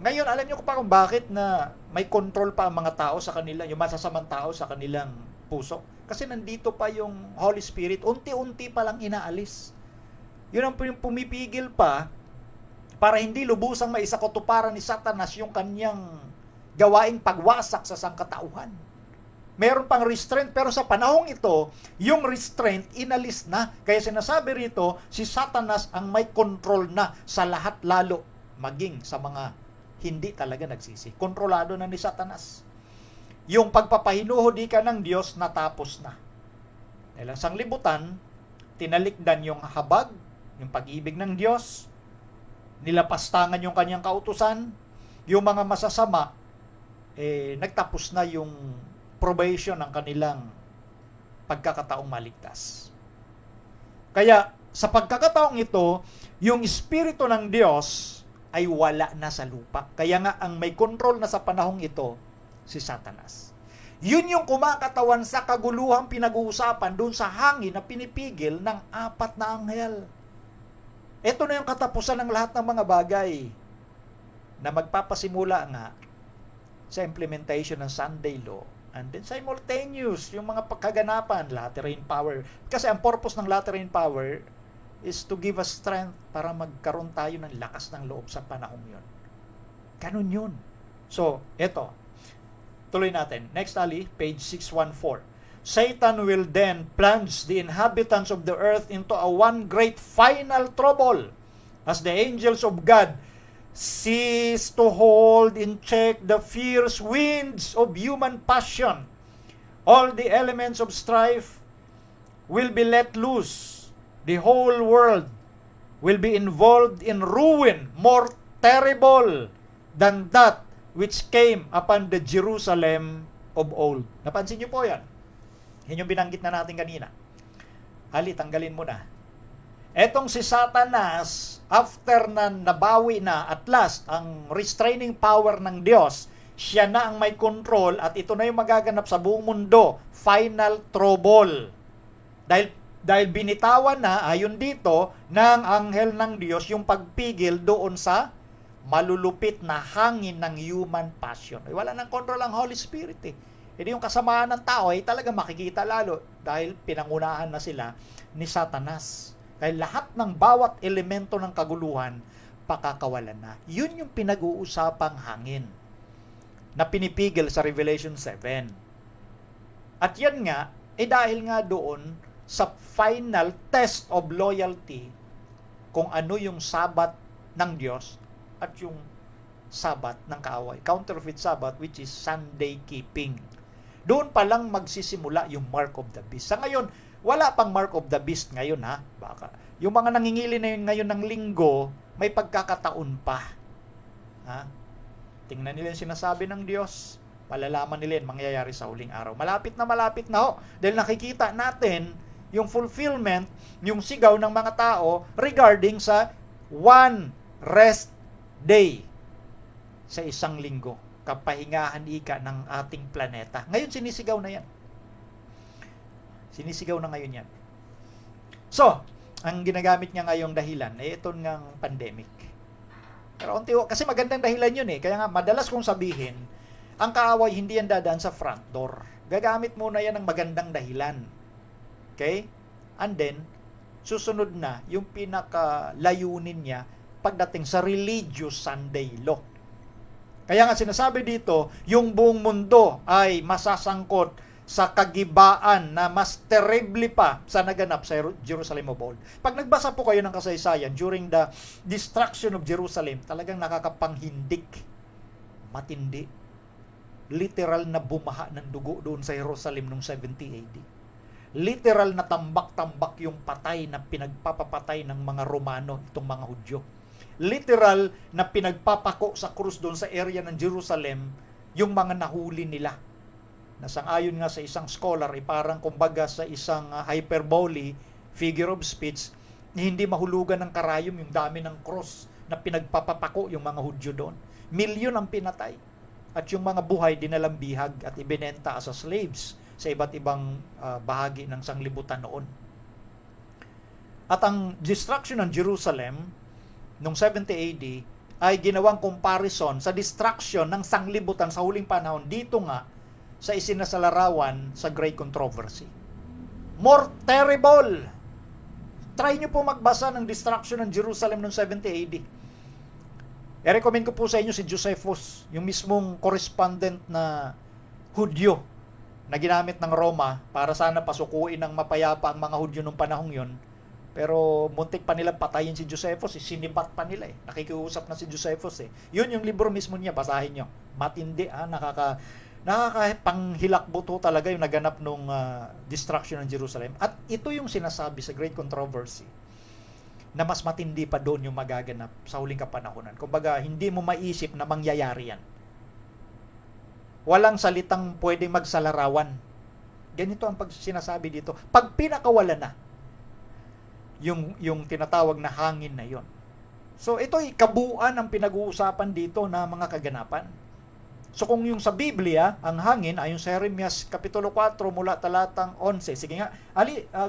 Ngayon, alam niyo kung bakit na may control pa ang mga tao sa kanila, yung masasamang tao sa kanilang puso. Kasi nandito pa yung Holy Spirit, unti-unti pa lang inaalis. Yun ang pumipigil pa para hindi lubusang maisakotuparan ni Satanas yung kanyang gawaing pagwasak sa sangkatauhan. Meron pang restraint, pero sa panahong ito, yung restraint inalis na. Kaya sinasabi rito, si Satanas ang may control na sa lahat, lalo maging sa mga hindi talaga nagsisi. Kontrolado na ni Satanas. Yung pagpapahinuhodi ka ng Diyos, natapos na. Dahil ang sanglibutan, tinalikdan yung habag, yung pag-ibig ng Diyos, nilapastangan yung kanyang kautusan, yung mga masasama, nagtapos na yung probation ng kanilang pagkakataong maligtas. Kaya, sa pagkakataong ito, yung Espiritu ng Diyos ay wala na sa lupa. Kaya nga, ang may control na sa panahong ito, si Satanas. Yun yung kumakatawan sa kaguluhang pinag-uusapan doon sa hangin na pinipigil ng 4 na anghel. Ito na yung katapusan ng lahat ng mga bagay na magpapasimula nga sa implementation ng Sunday Law. And then simultaneous, yung mga pagkaganapan, lateran power. Kasi ang purpose ng lateran power is to give us strength para magkaroon tayo ng lakas ng loob sa panahong yun. Ganun yun. So, eto. Tuloy natin. Next, Ali, page 614. Satan will then plunge the inhabitants of the earth into a one great final trouble as the angels of God cease to hold in check the fierce winds of human passion. All the elements of strife will be let loose. The whole world will be involved in ruin more terrible than that which came upon the Jerusalem of old. Napansin niyo po yan? Yan yung binanggit na natin kanina. Ali, tanggalin mo na. Etong si Satanas, after na nabawi na at last ang restraining power ng Diyos, siya na ang may control at ito na yung magaganap sa buong mundo. Final trouble. Dahil Dahil binitawan na, ayon dito, ng anghel ng Diyos yung pagpigil doon sa malulupit na hangin ng human passion. Ay, wala nang control ang Holy Spirit eh. Hindi yung kasamaan ng tao ay talaga makikita lalo dahil pinangunahan na sila ni Satanas. Dahil lahat ng bawat elemento ng kaguluhan, pakakawalan na. Yun yung pinag-uusapang hangin na pinipigil sa Revelation 7. At yan nga, dahil nga doon sa final test of loyalty kung ano yung sabat ng Diyos at yung sabat ng kaaway. Counterfeit Sabbath, which is Sunday keeping. Doon pa lang magsisimula yung mark of the beast. Sa ngayon, wala pang mark of the beast ngayon ha. Baka. Yung mga nangingili na yun ngayon ng linggo, may pagkakataon pa. Ha? Tingnan nila yung sinasabi ng Diyos. Malalaman nila yung mangyayari sa huling araw. Malapit na ho. Dahil nakikita natin yung fulfillment, yung sigaw ng mga tao regarding sa one rest day sa isang linggo. Kapahingahan ika ng ating planeta. Ngayon sinisigaw na yan. Sinisigaw na ngayon yan. So, ang ginagamit niya ngayong dahilan ay ito ngang pandemic. Pero kasi magandang dahilan yun eh. Kaya nga madalas kong sabihin, ang kaaway hindi yan dadaan sa front door. Gagamit muna yan ng magandang dahilan. Okay? And then, susunod na yung pinakalayunin niya pagdating sa religious Sunday law. Kaya nga sinasabi dito, yung buong mundo ay masasangkot sa kagibaan na mas terrible pa sa naganap sa Jerusalem of old. Pag nagbasa po kayo ng kasaysayan during the destruction of Jerusalem, talagang nakakapanghindik, matindi. Literal na bumaha ng dugo doon sa Jerusalem noong 70 AD. Literal na tambak-tambak yung patay na pinagpapapatay ng mga Romano, itong mga Hudyo. Literal na pinagpapako sa krus doon sa area ng Jerusalem yung mga nahuli nila. Nasang-ayon nga sa isang scholar, parang kumbaga sa isang hyperbole, figure of speech, hindi mahulugan ng karayom yung dami ng krus na pinagpapapako yung mga Hudyo doon. Milyon ang pinatay. At yung mga buhay dinalang bihag at ibinenta as slaves sa iba't ibang bahagi ng sanglibutan noon. At ang destruction ng Jerusalem noong 70 AD ay ginawang comparison sa destruction ng sanglibutan sa huling panahon dito nga sa isinasalarawan sa Great Controversy. More terrible! Try nyo po magbasa ng destruction ng Jerusalem noong 70 AD. I-recommend ko po sa inyo si Josephus, yung mismong correspondent na Hudyo na ginamit ng Roma para sana pasukuin ng mapayapa ang mga Hudyo nung panahong yun. Pero muntik pa nilang patayin si Josephus, sinibat pa nila eh. Nakikiusap na si Josephus eh. Yun yung libro mismo niya, basahin nyo. Matindi nakakapanghilakbuto talaga yung naganap nung destruction ng Jerusalem. At ito yung sinasabi sa Great Controversy na mas matindi pa doon yung magaganap sa huling kapanahonan. Kumbaga, hindi mo maisip na mangyayari yan. Walang salitang pwedeng magsalarawan. Ganito ang sinasabi dito. Pag pinakawala na, yung tinatawag na hangin na yon. So, ito'y kabuuan ang pinag-uusapan dito na mga kaganapan. So, kung yung sa Biblia, ang hangin, ayon sa Jeremias Kapitulo 4 mula talatang 11. Sige nga,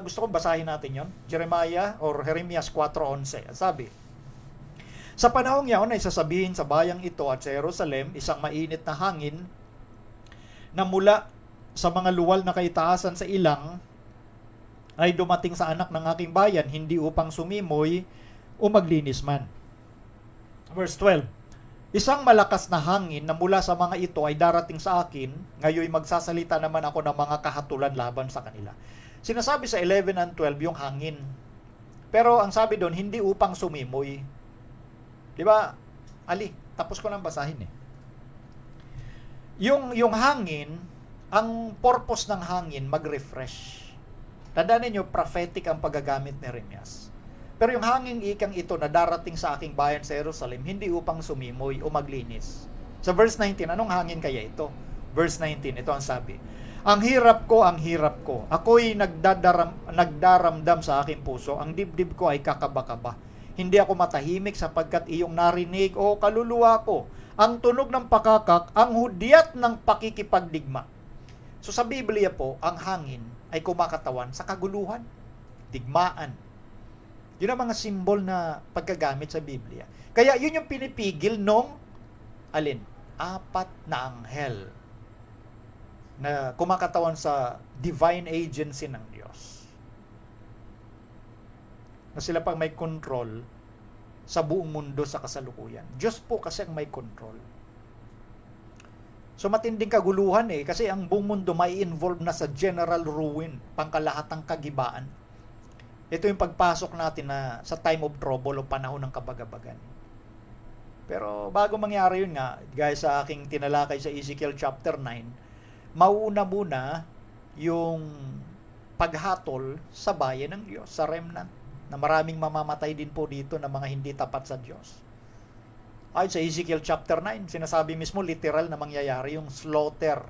gusto kong basahin natin yon. Jeremiah or Jeremias 4:11. Sabi, sa panahong yaon ay sasabihin sa bayang ito at sa Jerusalem, isang mainit na hangin na mula sa mga luwal na kaitaasan sa ilang ay dumating sa anak ng aking bayan, hindi upang sumimoy o maglinis man. Verse 12, isang malakas na hangin na mula sa mga ito ay darating sa akin, ngayon magsasalita naman ako ng mga kahatulan laban sa kanila. Sinasabi sa 11 and 12 yung hangin. Pero ang sabi doon, hindi upang sumimoy. Diba? Tapos ko nang basahin eh. Yung hangin, ang purpose ng hangin, mag-refresh. Tandaan niyo, prophetic ang paggagamit ni Jeremias. Pero yung hangin ikang ito na darating sa aking bayan sa Jerusalem, hindi upang sumimoy o maglinis. Sa verse 19, anong hangin kaya ito? Verse 19, ito ang sabi. Ang hirap ko. Ako'y nagdaramdam sa aking puso. Ang dibdib ko ay kakaba-kaba. Hindi ako matahimik sapagkat iyong narinig, o kaluluwa ko, ang tunog ng pakakak, ang hudyat ng pakikipagdigma. So sa Biblia po, ang hangin ay kumakatawan sa kaguluhan. digmaan. Yun ang mga simbol na pagkagamit sa Biblia. Kaya yun yung pinipigil nung alin? 4 na anghel na kumakatawan sa divine agency ng Diyos. Na sila pang may control sa buong mundo sa kasalukuyan. Diyos po kasi ang may control. So matinding kaguluhan kasi ang buong mundo may involve na sa general ruin, pangkalahatang kagibaan. Ito yung pagpasok natin na sa time of trouble o panahon ng kabagabagan. Pero bago mangyari yun nga, guys, sa aking tinalakay sa Ezekiel chapter 9, mauuna muna yung paghatol sa bayan ng Diyos, sa remnant, na maraming mamamatay din po dito na mga hindi tapat sa Diyos. Ay, sa Ezekiel chapter 9, sinasabi mismo literal na mangyayari yung slaughter.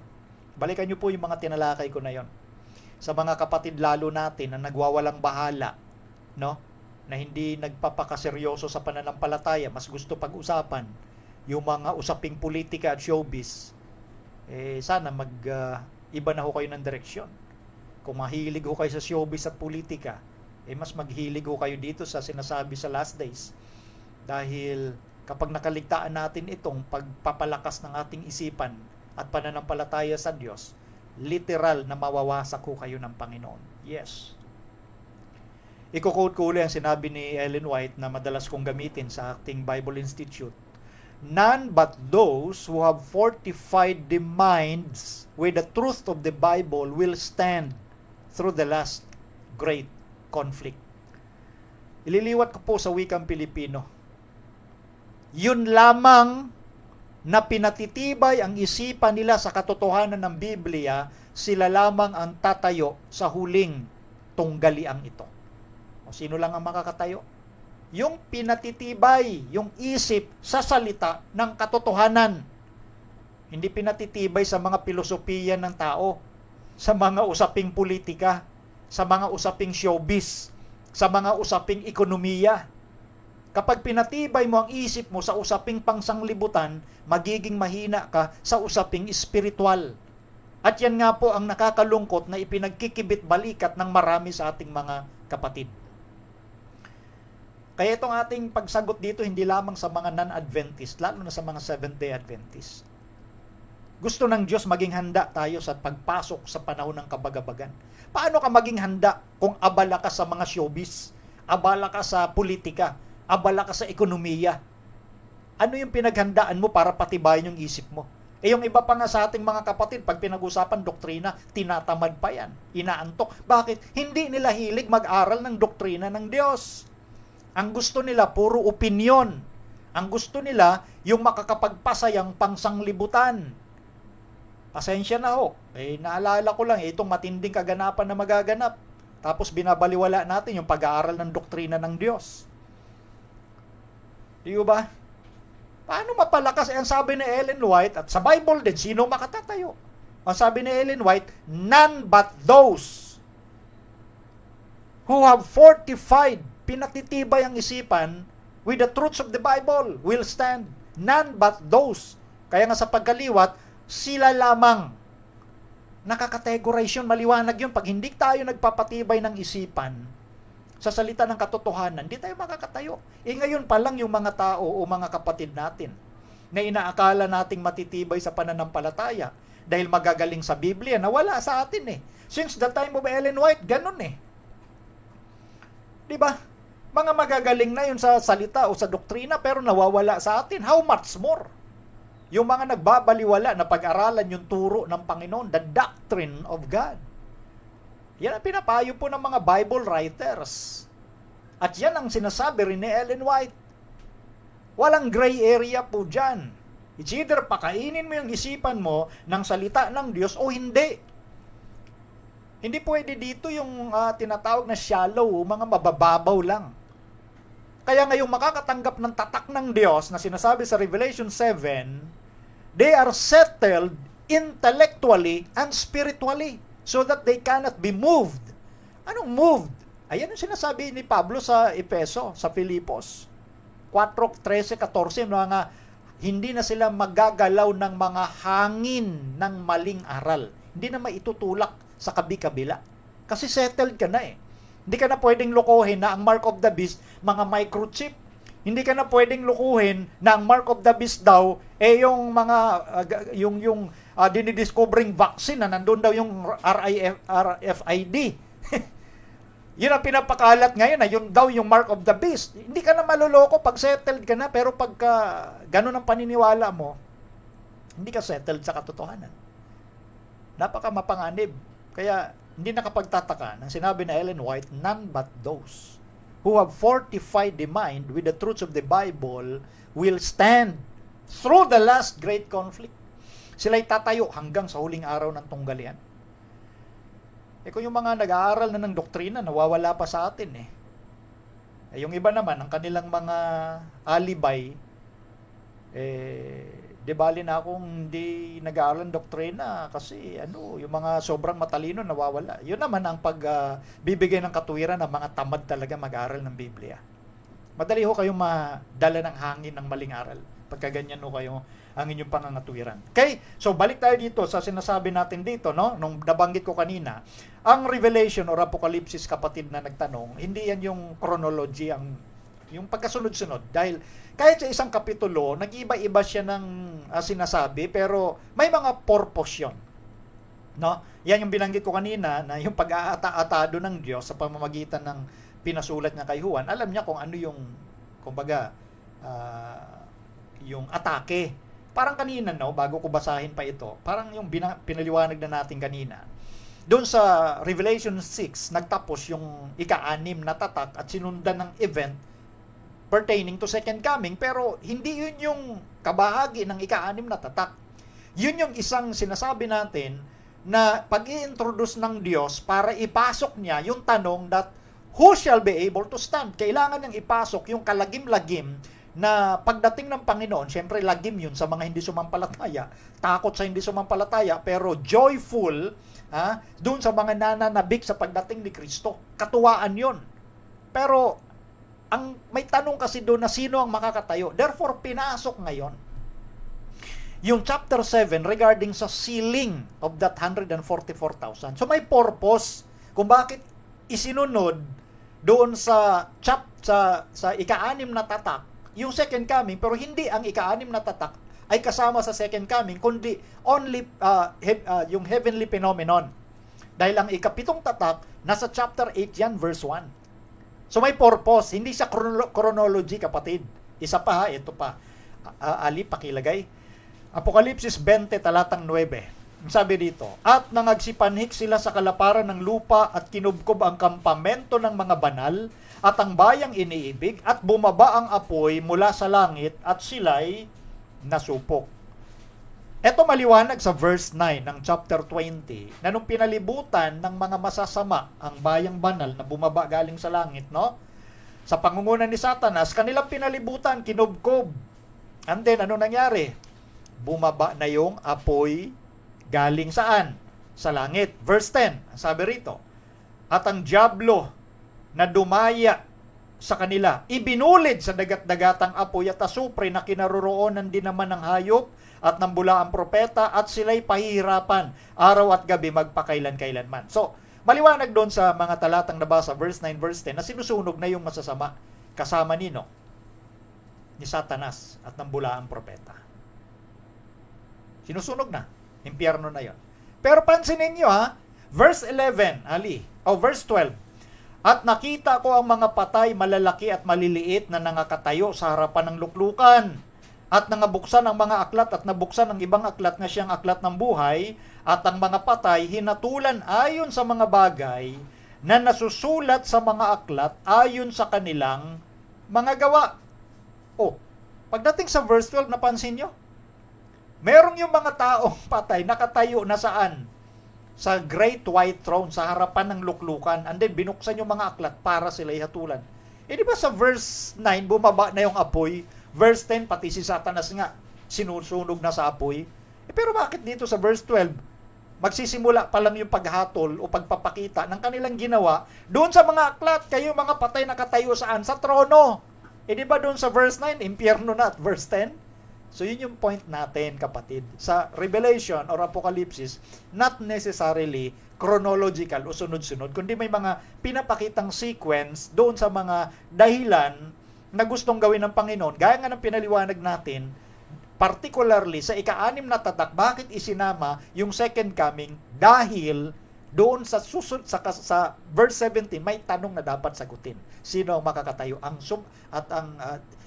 Balikan nyo po yung mga tinalakay ko na yon. Sa mga kapatid lalo natin na nagwawalang bahala, no? Na hindi nagpapakaseryoso sa pananampalataya, mas gusto pag-usapan yung mga usaping politika at showbiz. Sana iba na ho kayo ng direksyon. Kung mahilig ho kayo sa showbiz at politika, mas maghilig ho kayo dito sa sinasabi sa last days. Dahil kapag nakaligtaan natin itong pagpapalakas ng ating isipan at pananampalataya sa Diyos, literal na mawawasak ho kayo ng Panginoon. Yes. Iko-quote ko ulit ang sinabi ni Ellen White na madalas kong gamitin sa ating Bible Institute. None but those who have fortified the minds with the truth of the Bible will stand through the last great conflict. Ililiwat ko po sa wikang Pilipino. Yun lamang na pinatitibay ang isipan nila sa katotohanan ng Biblia, sila lamang ang tatayo sa huling tunggaliang ito. O sino lang ang makakatayo? Yung pinatitibay, yung isip sa salita ng katotohanan. Hindi pinatitibay sa mga filosofiya ng tao, sa mga usaping politika, sa mga usaping showbiz, sa mga usaping ekonomiya. Kapag pinatibay mo ang isip mo sa usaping pangsanglibutan, magiging mahina ka sa usaping espiritual. At yan nga po ang nakakalungkot na ipinagkikibit balikat ng marami sa ating mga kapatid. Kaya itong ating pagsagot dito hindi lamang sa mga non-Adventist, lalo na sa mga Seventh-day Adventist. Gusto ng Diyos maging handa tayo sa pagpasok sa panahon ng kabagabagan. Paano ka maging handa kung abala ka sa mga showbiz, abala ka sa politika, abala ka sa ekonomiya? Ano yung pinaghandaan mo para patibayin yung isip mo? Yung iba pa nga sa ating mga kapatid, pag pinag-usapan doktrina, tinatamad pa yan, inaantok. Bakit? Hindi nila hilig mag-aral ng doktrina ng Diyos. Ang gusto nila, puro opinyon. Ang gusto nila, yung makakapagpasayang pangsanglibutan. Pasensya na ho. Naalala ko lang, itong matinding kaganapan na magaganap. Tapos binabaliwala natin yung pag-aaral ng doktrina ng Diyos. Di ba? Paano mapalakas? Ang sabi ni Ellen White, at sa Bible din, sino makatatayo? Ang sabi ni Ellen White, none but those who have fortified, pinatitibay ang isipan with the truths of the Bible will stand. None but those. Kaya nga sa pagkaliwat, sila lamang. Nakakategorize yun, maliwanag yun. Pag hindi tayo nagpapatibay ng isipan sa salita ng katotohanan, hindi tayo makakatayo. Ngayon pa lang yung mga tao o mga kapatid natin na inaakala nating matitibay sa pananampalataya dahil magagaling sa Biblia, nawala sa atin Since the time of Ellen White, ganun Di ba? Mga magagaling na yun sa salita o sa doktrina pero nawawala sa atin. How much more? Yung mga nagbabaliwala na pag-aralan yung turo ng Panginoon, the doctrine of God. Yan ang pinapayo po ng mga Bible writers. At yan ang sinasabi rin ni Ellen White. Walang gray area po dyan. It's either pakainin mo yung isipan mo ng salita ng Diyos o hindi. Hindi pwede dito yung tinatawag na shallow, mga mabababaw lang. Kaya ngayong makakatanggap ng tatak ng Diyos na sinasabi sa Revelation 7, they are settled intellectually and spiritually so that they cannot be moved. Anong moved? Ayan yung sinasabi ni Pablo sa Efeso, sa Filipos 4:13-14, mga hindi na sila magagalaw ng mga hangin ng maling aral. Hindi na maitutulak sa kabi-kabila. Kasi settled ka na Hindi ka na pwedeng lokohin na ang mark of the beast, mga microchip. Hindi ka na pwedeng lukuhin na ang mark of the beast daw yung mga dinidiscovering vaccine na nandun daw yung RFID. Yun ang pinapakalat ngayon na yun daw yung mark of the beast. Hindi ka na maluloko pag settled ka na, pero pagka ganun ang paniniwala mo, hindi ka settled sa katotohanan. Napaka mapanganib. Kaya hindi nakapagtataka nang sinabi na Ellen White, none but those who have fortified the mind with the truths of the Bible will stand through the last great conflict. Sila'y tatayo hanggang sa huling araw ng tunggalian. Kung yung mga nag-aaral na ng doktrina, nawawala pa sa atin yung iba naman, ang kanilang mga alibay, di bali na akong hindi nag-aaral ng doktrina kasi yung mga sobrang matalino nawawala. Yun naman ang pagbibigay ng katuwiran ng mga tamad talaga mag-aaral ng Biblia. Madali ho kayong madala ng hangin ng maling aral pagka ganyan ho kayo ang inyong pangangatuwiran. Okay, so balik tayo dito sa sinasabi natin dito, no? Nung nabanggit ko kanina, ang Revelation or Apocalypse, kapatid na nagtanong, hindi yan yung chronology, yung pagkasunod-sunod. Dahil kahit sa isang kapitulo, nag-iba-iba siya ng sinasabi, pero may mga purpose yun. No? Yan yung binanggit ko kanina, na yung pag-aata-atado ng Diyos sa pamamagitan ng pinasulat niya kay Juan, alam niya kung ano yung, kumbaga, yung atake. Parang kanina, no, bago ko basahin pa ito, parang yung pinaliwanag na natin kanina. Doon sa Revelation 6, nagtapos yung ika-6 na tatak at sinundan ng event pertaining to second coming, pero hindi yun yung kabahagi ng ika-6 na tatak. Yun yung isang sinasabi natin na pag-i-introduce ng Diyos para ipasok niya yung tanong that who shall be able to stand? Kailangan niyang ipasok yung kalagim-lagim na pagdating ng Panginoon, syempre lagim yun sa mga hindi sumampalataya, takot sa hindi sumampalataya, pero joyful doon sa mga nananabik sa pagdating ni Kristo. Katuwaan yun. Pero ang may tanong kasi doon na sino ang makakatayo. Therefore, pinasok ngayon yung chapter 7 regarding sa sealing of that 144,000. So may purpose kung bakit isinunod doon sa ika-6 na tatak yung second coming, pero hindi ang ika-6 na tatak ay kasama sa second coming, kundi only yung heavenly phenomenon. Dahil ang ika-7 tatak, nasa chapter 8 yan, verse 1. So may purpose, hindi siya chronology, kapatid. Isa pa ito pa. Ali, pakilagay. Apokalipsis 20, talatang 9. Sabi dito, at nangagsipanhik sila sa kalaparan ng lupa at kinubkob ang kampamento ng mga banal at ang bayang iniibig at bumaba ang apoy mula sa langit at sila'y nasupok. Ito maliwanag sa verse 9 ng chapter 20 na nung pinalibutan ng mga masasama ang bayang banal na bumaba galing sa langit, no? Sa pangunguna ni Satanas, kanilang pinalibutan, kinubkob. And then, ano nangyari? Bumaba na yung apoy galing saan? Sa langit. Verse 10, sabi rito, at ang diablo na dumaya sa kanila, ibinulid sa dagat-dagatang apoy at asupre na kinaroroonan din naman ng hayop at ng bulaang propeta at sila'y pahihirapan araw at gabi magpakailan-kailanman. So, maliwanag doon sa mga talatang nabasa, verse 9, verse 10, na sinusunog na yung masasama kasama ni Satanas at ng bulaang propeta. Sinusunog na. Impyerno na yon. Pero pansinin nyo verse 11, verse 12. At nakita ko ang mga patay, malalaki at maliliit na nangakatayo sa harapan ng luklukan. At nangabuksan ang mga aklat at nabuksan ang ibang aklat na siyang aklat ng buhay. At ang mga patay hinatulan ayon sa mga bagay na nasusulat sa mga aklat ayon sa kanilang mga gawa. Pagdating sa verse 12, napansin nyo? Merong yung mga taong patay, nakatayo na saan? Sa great white throne, sa harapan ng luklukan, and then binuksan yung mga aklat para sila ihatulan. Di ba sa verse 9, bumaba na yung apoy? Verse 10, pati si Satanas nga, sinusunog na sa apoy. Pero bakit dito sa verse 12, magsisimula pa lang yung paghatol o pagpapakita ng kanilang ginawa doon sa mga aklat, kayo mga patay nakatayo saan? Sa trono. Di ba doon sa verse 9, impyerno na at verse 10? So yun yung point natin, kapatid. Sa Revelation or Apocalypse, not necessarily chronological o sunod-sunod, kundi may mga pinapakitang sequence doon sa mga dahilan na gustong gawin ng Panginoon. Gaya nga ng pinaliwanag natin, particularly sa ika-6 na tatak, bakit isinama yung second coming? Dahil doon sa sa verse 17 may tanong na dapat sagutin. Sino ang makakatayo? Ang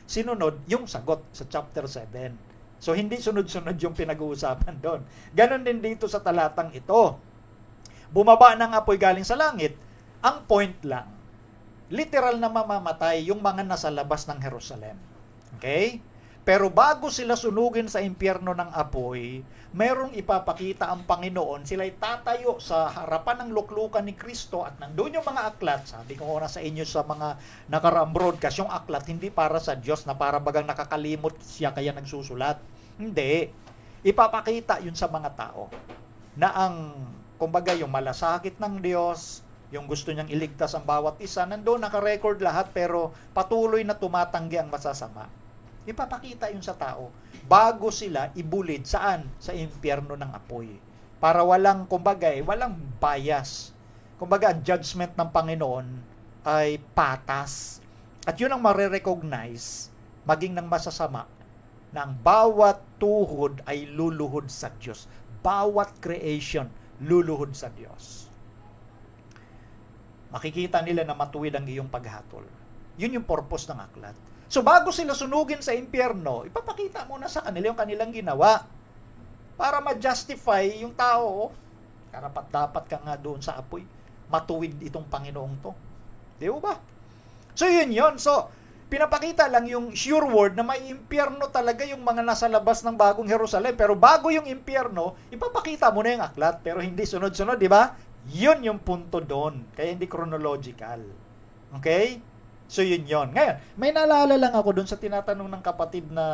sinunod yung sagot sa chapter 7. So hindi sunod-sunod yung pinag-uusapan doon. Ganon din dito sa talatang ito. Bumaba ng apoy galing sa langit. Ang point lang, literal na mamamatay yung mga nasa labas ng Jerusalem. Okay? Pero bago sila sunugin sa impyerno ng apoy, merong ipapakita ang Panginoon. Sila'y tatayo sa harapan ng luklukan ni Kristo at nandun yung mga aklat. Sabi ko na sa inyo sa mga nakaraang broadcast, yung aklat hindi para sa Diyos na para bagang nakakalimot siya kaya nagsusulat. Hindi. Ipapakita yun sa mga tao na ang, kumbaga, yung malasakit ng Diyos, yung gusto niyang iligtas ang bawat isa, nandun nakarecord lahat pero patuloy na tumatanggi ang masasama. Ipapakita yun sa tao bago sila ibulid saan? Sa impyerno ng apoy. Para walang, kumbaga, walang bias. Kumbaga, ang judgment ng Panginoon ay patas. At yun ang marirecognize, maging ng masasama, na ang bawat tuhod ay luluhod sa Diyos. Bawat creation, luluhod sa Diyos. Makikita nila na matuwid ang iyong paghatol. Yun yung purpose ng aklat. So bago sila sunugin sa impyerno, ipapakita muna sa kanila yung kanilang ginawa para ma-justify yung tao. Karapat dapat ka nga doon sa apoy. Matuwid itong Panginoong to. Di ba? So yun. So pinapakita lang yung sure word na may impyerno talaga yung mga nasa labas ng bagong Jerusalem. Pero bago yung impyerno, ipapakita mo na yung aklat. Pero hindi sunod-sunod, di ba? Yun yung punto doon. Kaya hindi chronological. Okay? So yun. Ngayon, may naalala lang ako doon sa tinatanong ng kapatid na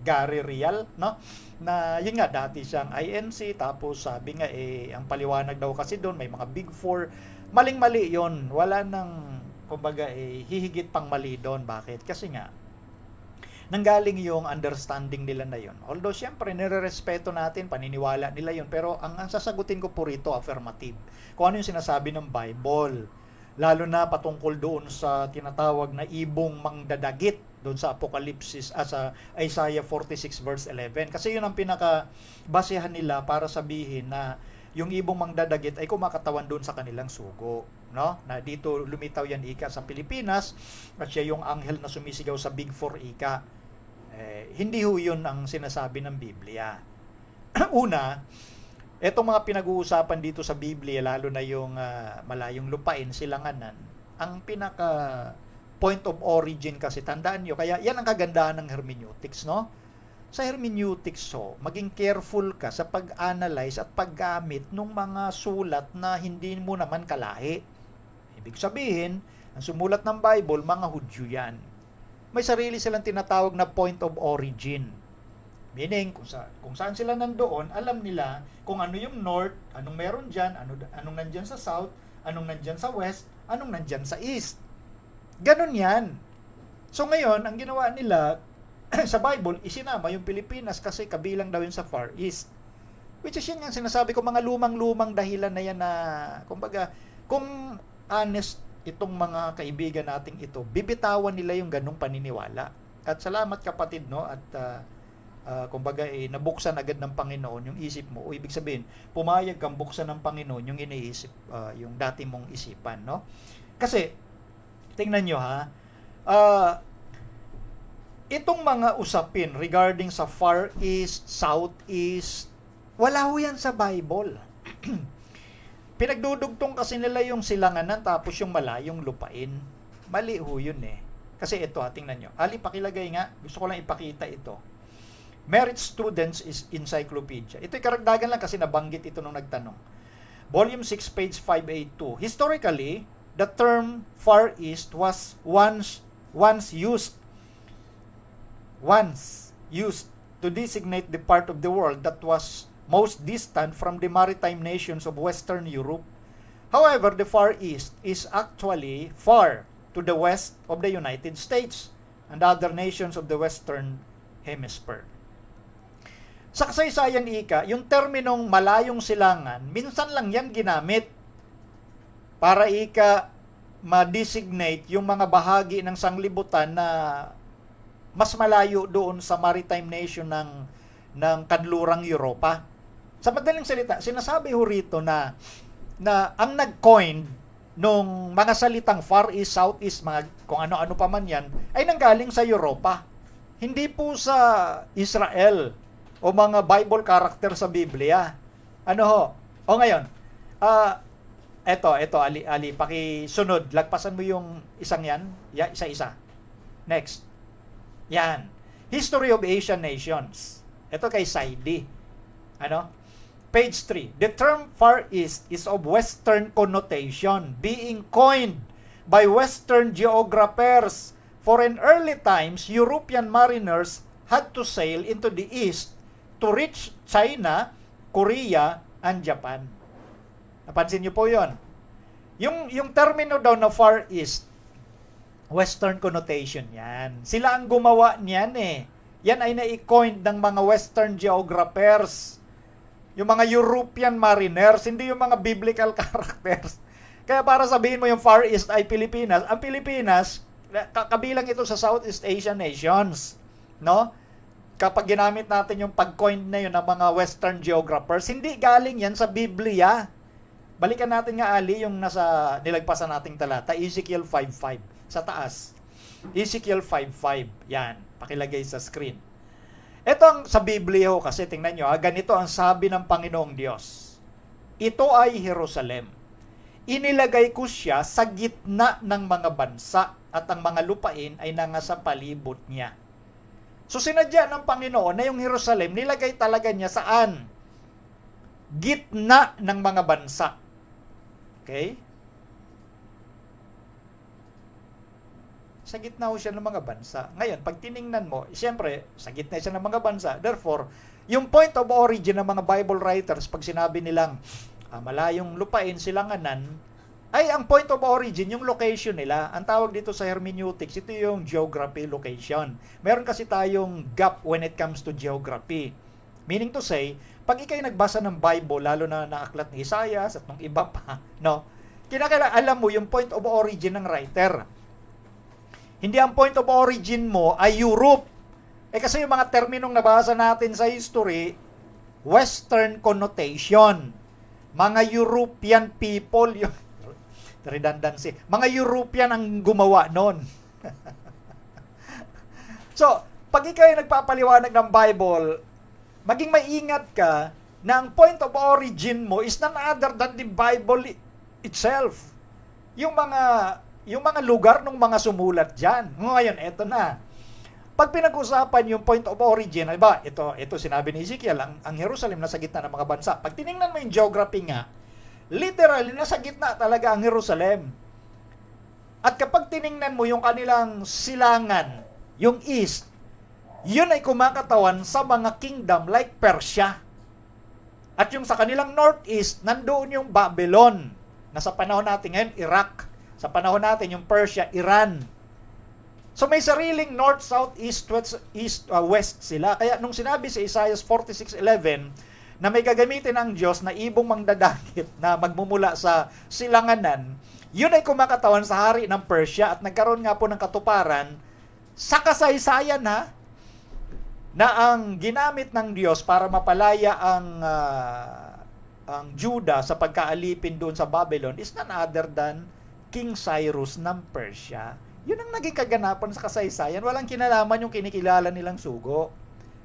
Gary Real, no? Na yun nga, dati siyang INC, tapos sabi nga, ang paliwanag daw kasi doon, may mga Big Four. Maling-mali yun. Wala nang, kumbaga, hihigit pang mali doon. Bakit? Kasi nga, nanggaling yung understanding nila na yun. Although, syempre, nire-respeto natin, paniniwala nila yun. Pero, ang sasagutin ko po rito, affirmative. Kung ano yung sinasabi ng Bible. Lalo na patungkol doon sa tinatawag na ibong mangdadagit doon sa Apocalypse, sa Isaiah 46 verse 11. Kasi yun ang pinaka-basehan nila para sabihin na yung ibong mangdadagit ay kumakatawan doon sa kanilang sugo. No? Na dito lumitaw yan ika sa Pilipinas at siya yung anghel na sumisigaw sa Big Four ika. Hindi ho yun ang sinasabi ng Biblia. Una, etong mga pinag-uusapan dito sa Biblia, lalo na yung malayong lupain, silanganan, ang pinaka point of origin kasi, tandaan nyo, kaya yan ang kagandahan ng hermeneutics, no? Sa hermeneutics, maging careful ka sa pag-analyze at paggamit ng mga sulat na hindi mo naman kalahi. Ibig sabihin, ang sumulat ng Bible, mga Hudyo yan. May sarili silang tinatawag na point of origin. Meaning, kung saan sila nandoon, alam nila kung ano yung north, anong meron dyan, anong nandyan sa south, anong nandyan sa west, anong nandyan sa east. Ganon yan. So ngayon, ang ginawa nila sa Bible, isinama yung Pilipinas kasi kabilang daw yun sa Far East. Which is yun yung sinasabi ko, mga lumang-lumang dahilan na yan na, kumbaga, kung honest itong mga kaibigan nating ito, bibitawan nila yung ganong paniniwala. At salamat kapatid, no? At kumbaga nabuksan agad ng Panginoon yung isip mo, o ibig sabihin pumayag kang buksan ng Panginoon yung iniisip, yung dati mong isipan, no? Kasi tingnan nyo itong mga usapin regarding sa Far East, South East, wala ho yan sa Bible. Pinagdudugtong kasi nila yung silanganan tapos yung malayong lupain. Mali ho yun kasi ito tingnan nyo, pakilagay nga, gusto ko lang ipakita ito. Merit Students is Encyclopedia. Ito'y karagdagan lang kasi nabanggit ito nung nagtanong. Volume 6, page 582. Historically, the term Far East was once used to designate the part of the world that was most distant from the maritime nations of Western Europe. However, the Far East is actually far to the west of the United States and other nations of the Western Hemisphere. Sa kasaysayan ika, yung terminong malayong silangan, minsan lang yan ginamit para ika ma-designate yung mga bahagi ng sanglibutan na mas malayo doon sa maritime nation ng kanlurang Europa. Sa madaling salita, sinasabi ho rito na ang nag-coin nung mga salitang Far East, South East, mga kung ano-ano pa man yan, ay nanggaling sa Europa. Hindi po sa Israel o mga Bible character sa Biblia. Ano ho? O ngayon, eto, Ali, pakisunod. Lagpasan mo yung isang yan. Isa-isa. Next. Yan. History of Asian Nations. Ito kay Saidi. Ano? Page 3. The term Far East is of Western connotation, being coined by Western geographers. For in early times, European mariners had to sail into the East to reach China, Korea, and Japan. Napansin niyo po yon. Yung termino daw na Far East, Western connotation yan. Sila ang gumawa niyan eh. Yan ay na-coined ng mga Western geographers. Yung mga European mariners, hindi yung mga biblical characters. Kaya para sabihin mo yung Far East ay Pilipinas, ang Pilipinas, kabilang ito sa Southeast Asian nations. No? Kapag ginamit natin yung pag-coin na yun ng mga Western geographers, hindi galing yan sa Biblia. Balikan natin nga, Ali, yung nasa nilagpasan nating talata, Ezekiel 5:5, sa taas. Ezekiel 5:5, yan, pakilagay sa screen. Ito ang sa Biblia ho, kasi tingnan nyo, ganito ang sabi ng Panginoong Diyos. Ito ay Jerusalem. Inilagay ko siya sa gitna ng mga bansa at ang mga lupain ay nangasa palibot niya. So sinadya ng Panginoon na yung Jerusalem, nilagay talaga niya saan? Gitna ng mga bansa. Okay? Sa gitna ho siya ng mga bansa. Ngayon, pag tiningnan mo, siyempre, sa gitna siya ng mga bansa. Therefore, yung point of origin ng mga Bible writers, pag sinabi nilang malayong lupain, silanganan, ay ang point of origin, yung location nila. Ang tawag dito sa hermeneutics, ito yung geography location. Meron kasi tayong gap when it comes to geography. Meaning to say, pag ikay nagbasa ng Bible, lalo na aklat ni Isaiah at ng iba pa, no, kinakailangan alam mo yung point of origin ng writer. Hindi ang point of origin mo ay Europe. Kasi yung mga terminong nabasa natin sa history, Western connotation. Mga European people, yung redundancy, mga European ang gumawa nun. So, pag ikaw ay nagpapaliwanag ng Bible, maging maingat ka na ang point of origin mo is none other than the Bible itself. Yung mga lugar ng mga sumulat dyan. Ngayon, eto na. Pag pinag-usapan yung point of origin, diba, ito sinabi ni Ezekiel, ang Jerusalem nasa gitna ng mga bansa. Pag tinignan mo yung geography nga, literally, nasa gitna talaga ang Jerusalem. At kapag tinignan mo yung kanilang silangan, yung east, yun ay kumakatawan sa mga kingdom like Persia. At yung sa kanilang northeast, nandoon yung Babylon. Nasa panahon natin ngayon, Iraq. Sa panahon natin, yung Persia, Iran. So may sariling north, south, east, west sila. Kaya nung sinabi sa Isaiah 46:11 na may gagamitin ang Diyos na ibong mangdadakip na magmumula sa silanganan, yun ay kumakatawan sa hari ng Persia at nagkaroon nga po ng katuparan sa kasaysayan na ang ginamit ng Diyos para mapalaya ang Judah sa pagkaalipin doon sa Babylon is none other than King Cyrus ng Persia. Yun ang naging kaganapan sa kasaysayan. Walang kinalaman yung kinikilala nilang sugo.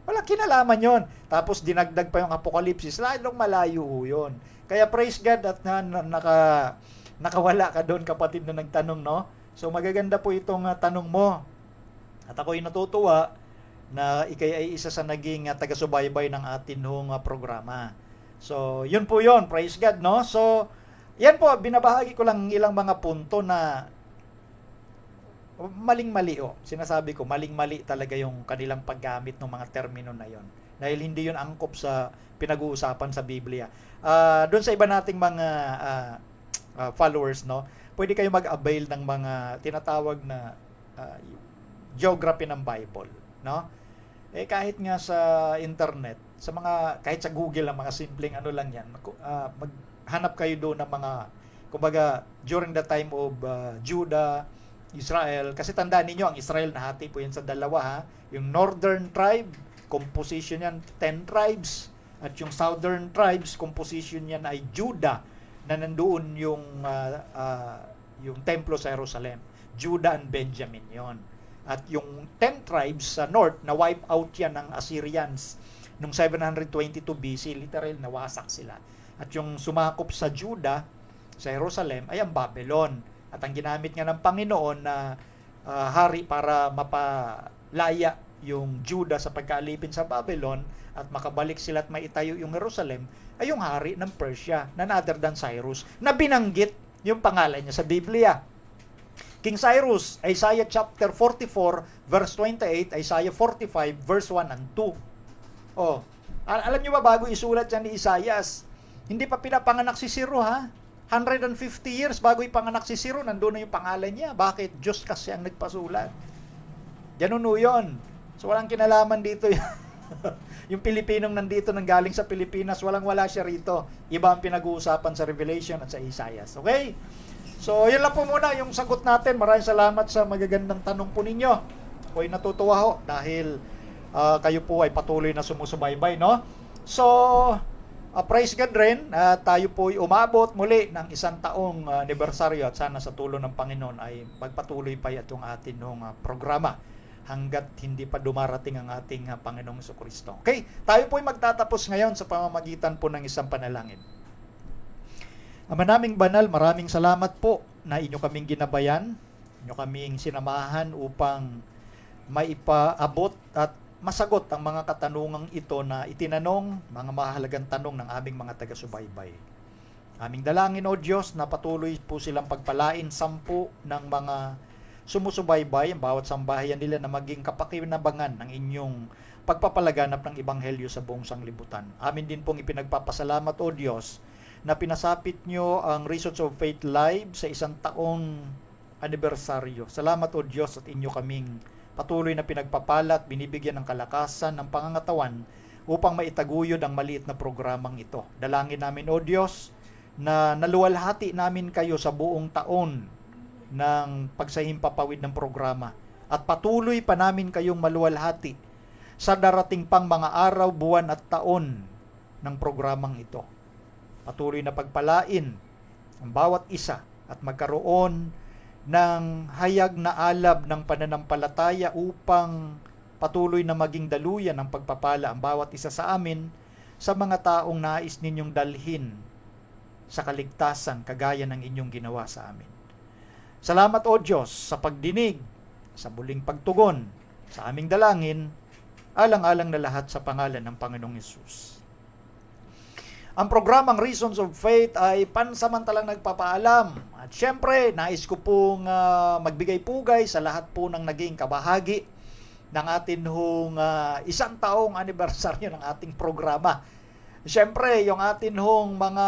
Walang kinalaman yon. Tapos dinagdag pa yung Apokalipsis. Lalong malayo yun. Kaya praise God at nakawala ka doon, kapatid na nagtanong, no? So magaganda po itong tanong mo. At ako'y natutuwa na ikay ay isa sa naging taga-subaybay ng atin hong programa. So yun po yun. Praise God, no? So yan po, binabahagi ko lang ilang mga punto na maling-mali. Sinasabi ko, maling-mali talaga yung kanilang paggamit ng mga termino na yon. Dahil hindi yun angkop sa pinag-uusapan sa Biblia. Doon sa iba nating mga followers, no, pwede kayo mag-avail ng mga tinatawag na geography ng Bible. No? Kahit nga sa internet, sa mga, kahit sa Google, ang mga simpleng ano lang yan, maghanap kayo doon ng mga, kumbaga, during the time of Judah, Israel, kasi tandaan ninyo, ang Israel nahati po yan sa dalawa, ha? Yung northern tribe, composition yan 10 tribes, at yung southern tribes, composition yan ay Judah, na nandoon yung templo sa Jerusalem. Judah and Benjamin yon. At yung 10 tribes sa north, na wipe out yan ng Assyrians nung 722 BC, literal nawasak sila. At yung sumakop sa Judah, sa Jerusalem, ay ang Babylon. At ang ginamit nga ng Panginoon na hari para mapalaya yung Judah sa pagkaalipin sa Babylon at makabalik sila at maitayo yung Jerusalem, ay yung hari ng Persia, none other than Cyrus, na binanggit yung pangalan niya sa Biblia. King Cyrus, Isaiah chapter 44, verse 28, Isaiah 45, verse 1 and 2. Oh, alam niyo ba, bago isulat yan ni Isaias, hindi pa pinapanganak si Ciro, ha? 150 years bago ipanganak si Ciro, nandun na yung pangalan niya. Bakit? Diyos kasi ang nagpasulat. Ganun o yun. So, walang kinalaman dito yung Pilipinong nandito nang galing sa Pilipinas, walang-wala siya rito. Iba ang pinag-uusapan sa Revelation at sa Isaias. Okay? So, yun lang po muna yung sagot natin. Maraming salamat sa magagandang tanong po ninyo. Ako'y natutuwa ho dahil kayo po ay patuloy na sumusubaybay, no? So, praise God rin. Tayo po ay umabot muli ng 1 taong anibersaryo at sana sa tulong ng Panginoon ay magpatuloy pa itong atin programa hanggat hindi pa dumarating ang ating Panginoong Jesucristo. Okay, tayo po ay magtatapos ngayon sa pamamagitan po ng isang panalangin. Ama naming banal, maraming salamat po na inyo kaming ginabayan, inyo kaming sinamahan upang maipaabot at masagot ang mga katanungang ito na itinanong, mga mahalagang tanong ng aming mga taga-subaybay. Aming dalangin, O Diyos, na patuloy po silang pagpalain 10 ng mga sumusubaybay, ang bawat sambahayan nila na maging kapakinabangan ng inyong pagpapalaganap ng Ebanghelyo sa buong sanglibutan. Amin din pong ipinagpapasalamat, O Diyos, na pinasapit nyo ang Reasons of Faith Live sa 1 taong anibersaryo. Salamat, O Diyos, at inyo kaming patuloy na pinagpapala at binibigyan ng kalakasan ng pangangatawan upang maitaguyod ang maliit na programang ito. Dalangin namin, O Diyos, na naluwalhati namin kayo sa buong taon ng pagsahimpapawid ng programa at patuloy pa namin kayong maluwalhati sa darating pang mga araw, buwan at taon ng programang ito. Patuloy na pagpalain ang bawat isa at magkaroon ng hayag na alab ng pananampalataya upang patuloy na maging daluyan ng pagpapala ang bawat isa sa amin sa mga taong nais ninyong dalhin sa kaligtasan kagaya ng inyong ginawa sa amin. Salamat, O Diyos, sa pagdinig, sa muling pagtugon sa aming dalangin, alang-alang na lahat sa pangalan ng Panginoong Hesus. Ang programang Reasons of Faith ay pansamantalang nagpapaalam. At syempre, nais ko pong magbigay pugay sa lahat po ng naging kabahagi ng atin 1 taong anibersaryo ng ating programa. Syempre, yung atin mga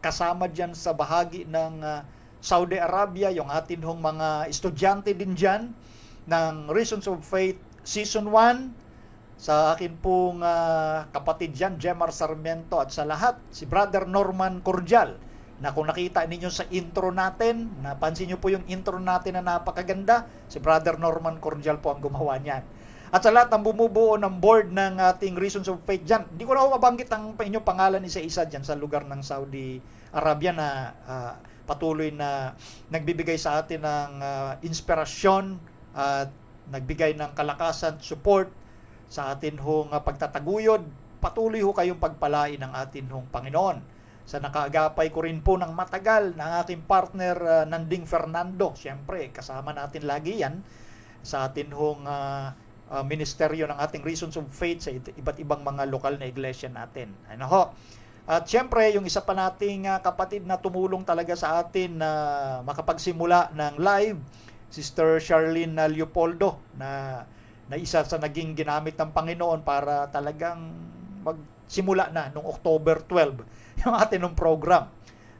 kasama dyan sa bahagi ng Saudi Arabia, yung atin mga estudyante din dyan ng Reasons of Faith Season 1, sa akin pong kapatid dyan, Jemar Sarmiento, at sa lahat, si Brother Norman Cordial, na kung nakita ninyo sa intro natin, napansin nyo po yung intro natin na napakaganda, si Brother Norman Cordial po ang gumawa niyan. At sa lahat ng bumubuo ng board ng ating Reasons of Faith dyan, hindi ko na mabanggit ang inyong pangalan isa-isa dyan sa lugar ng Saudi Arabia na patuloy na nagbibigay sa atin ng inspirasyon at nagbigay ng kalakasan, support sa atin pagtataguyod. Patuloy kayong pagpalain ng atin Panginoon. Sa nakaagapay ko rin po ng matagal ng aking partner Nanding Fernando. Siyempre, kasama natin lagi yan sa atin ministeryo ng ating Reasons of Faith sa iba't ibang mga lokal na iglesia natin. Ano ho? At siyempre, yung isa pa nating kapatid na tumulong talaga sa atin na makapagsimula ng live, Sister Charlene Leopoldo, na isa sa naging ginamit ng Panginoon para talagang magsimula na noong October 12 yung atin program.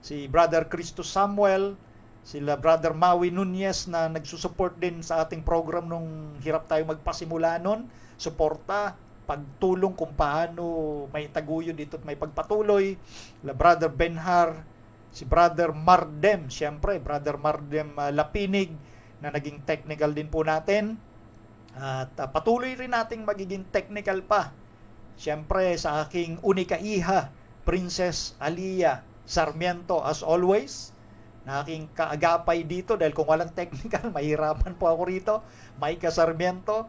Si Brother Cristo Samuel, sila Brother Maui Nunez na nagsusupport din sa ating program nung hirap tayo magpasimula nun, suporta, pagtulong kung paano may taguyod dito at may pagpatuloy. La Brother Benhar, si Brother Mardem, siyempre, Brother Mardem Lapinig, na naging technical din po natin. At patuloy rin nating magiging technical pa. Siyempre, sa aking unika iha, Princess Alia Sarmiento, as always, na aking kaagapay dito dahil kung walang technical, mahirapan po ako rito. Maika Sarmiento,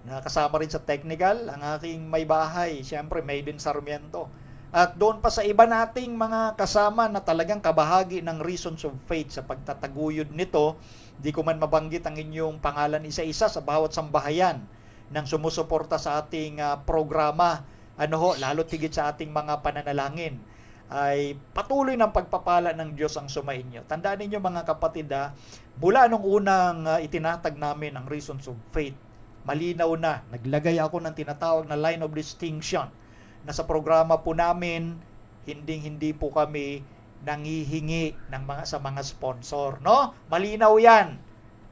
na kasama rin sa technical, ang aking may bahay, siyempre Maiden Sarmiento. At doon pa sa iba nating mga kasama na talagang kabahagi ng Reasons of Faith sa pagtataguyod nito, di ko man mabanggit ang inyong pangalan isa-isa sa bawat sambahayan ng sumusuporta sa ating programa, lalo tigit sa ating mga pananalangin, ay patuloy ng pagpapala ng Diyos ang sumainyo. Tandaan ninyo mga kapatid, mula nung unang itinatag namin ang Reasons of Faith, malinaw na, naglagay ako ng tinatawag na line of distinction na sa programa po namin, hindi po kami nanghihingi sa mga sponsor, no? Malinaw yan.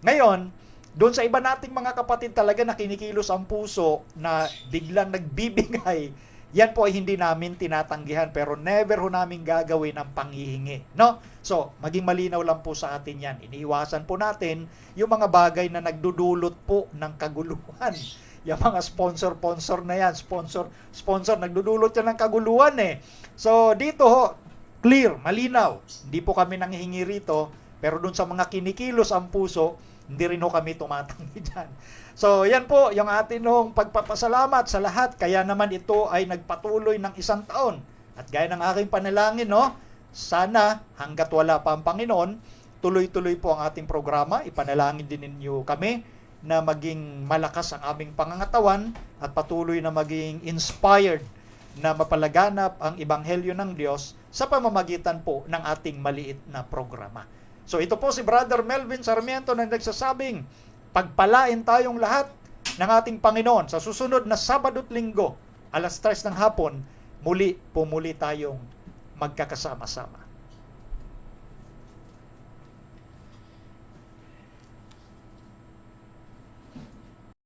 Ngayon, doon sa iba nating mga kapatid talaga na kinikilos ang puso na biglang nagbibigay, yan po ay hindi namin tinatanggihan pero never ho namin gagawin ang panghihingi, no? So, maging malinaw lang po sa atin yan. Iniiwasan po natin yung mga bagay na nagdudulot po ng kaguluhan. Yung mga sponsor na yan, sponsor, nagdudulot yan ng kaguluhan eh. So, dito ho, clear, malinaw. Hindi po kami nanghihingi rito, pero dun sa mga kinikilos ang puso, hindi rin ho kami tumatanggi dyan. So, yan po yung atin hong pagpapasalamat sa lahat. Kaya naman ito ay nagpatuloy ng 1 taon. At gaya ng aking panalangin, no, sana hanggat wala pa ang Panginoon, tuloy-tuloy po ang ating programa. Ipanalangin din ninyo kami na maging malakas ang aming pangangatawan at patuloy na maging inspired na mapalaganap ang Ebanghelyo ng Diyos sa pamamagitan po ng ating maliit na programa. So ito po si Brother Melvin Sarmiento na nagsasabing, pagpalain tayong lahat ng ating Panginoon sa susunod na Sabado at Linggo, 3:00 ng hapon, muli tayong magkakasama-sama.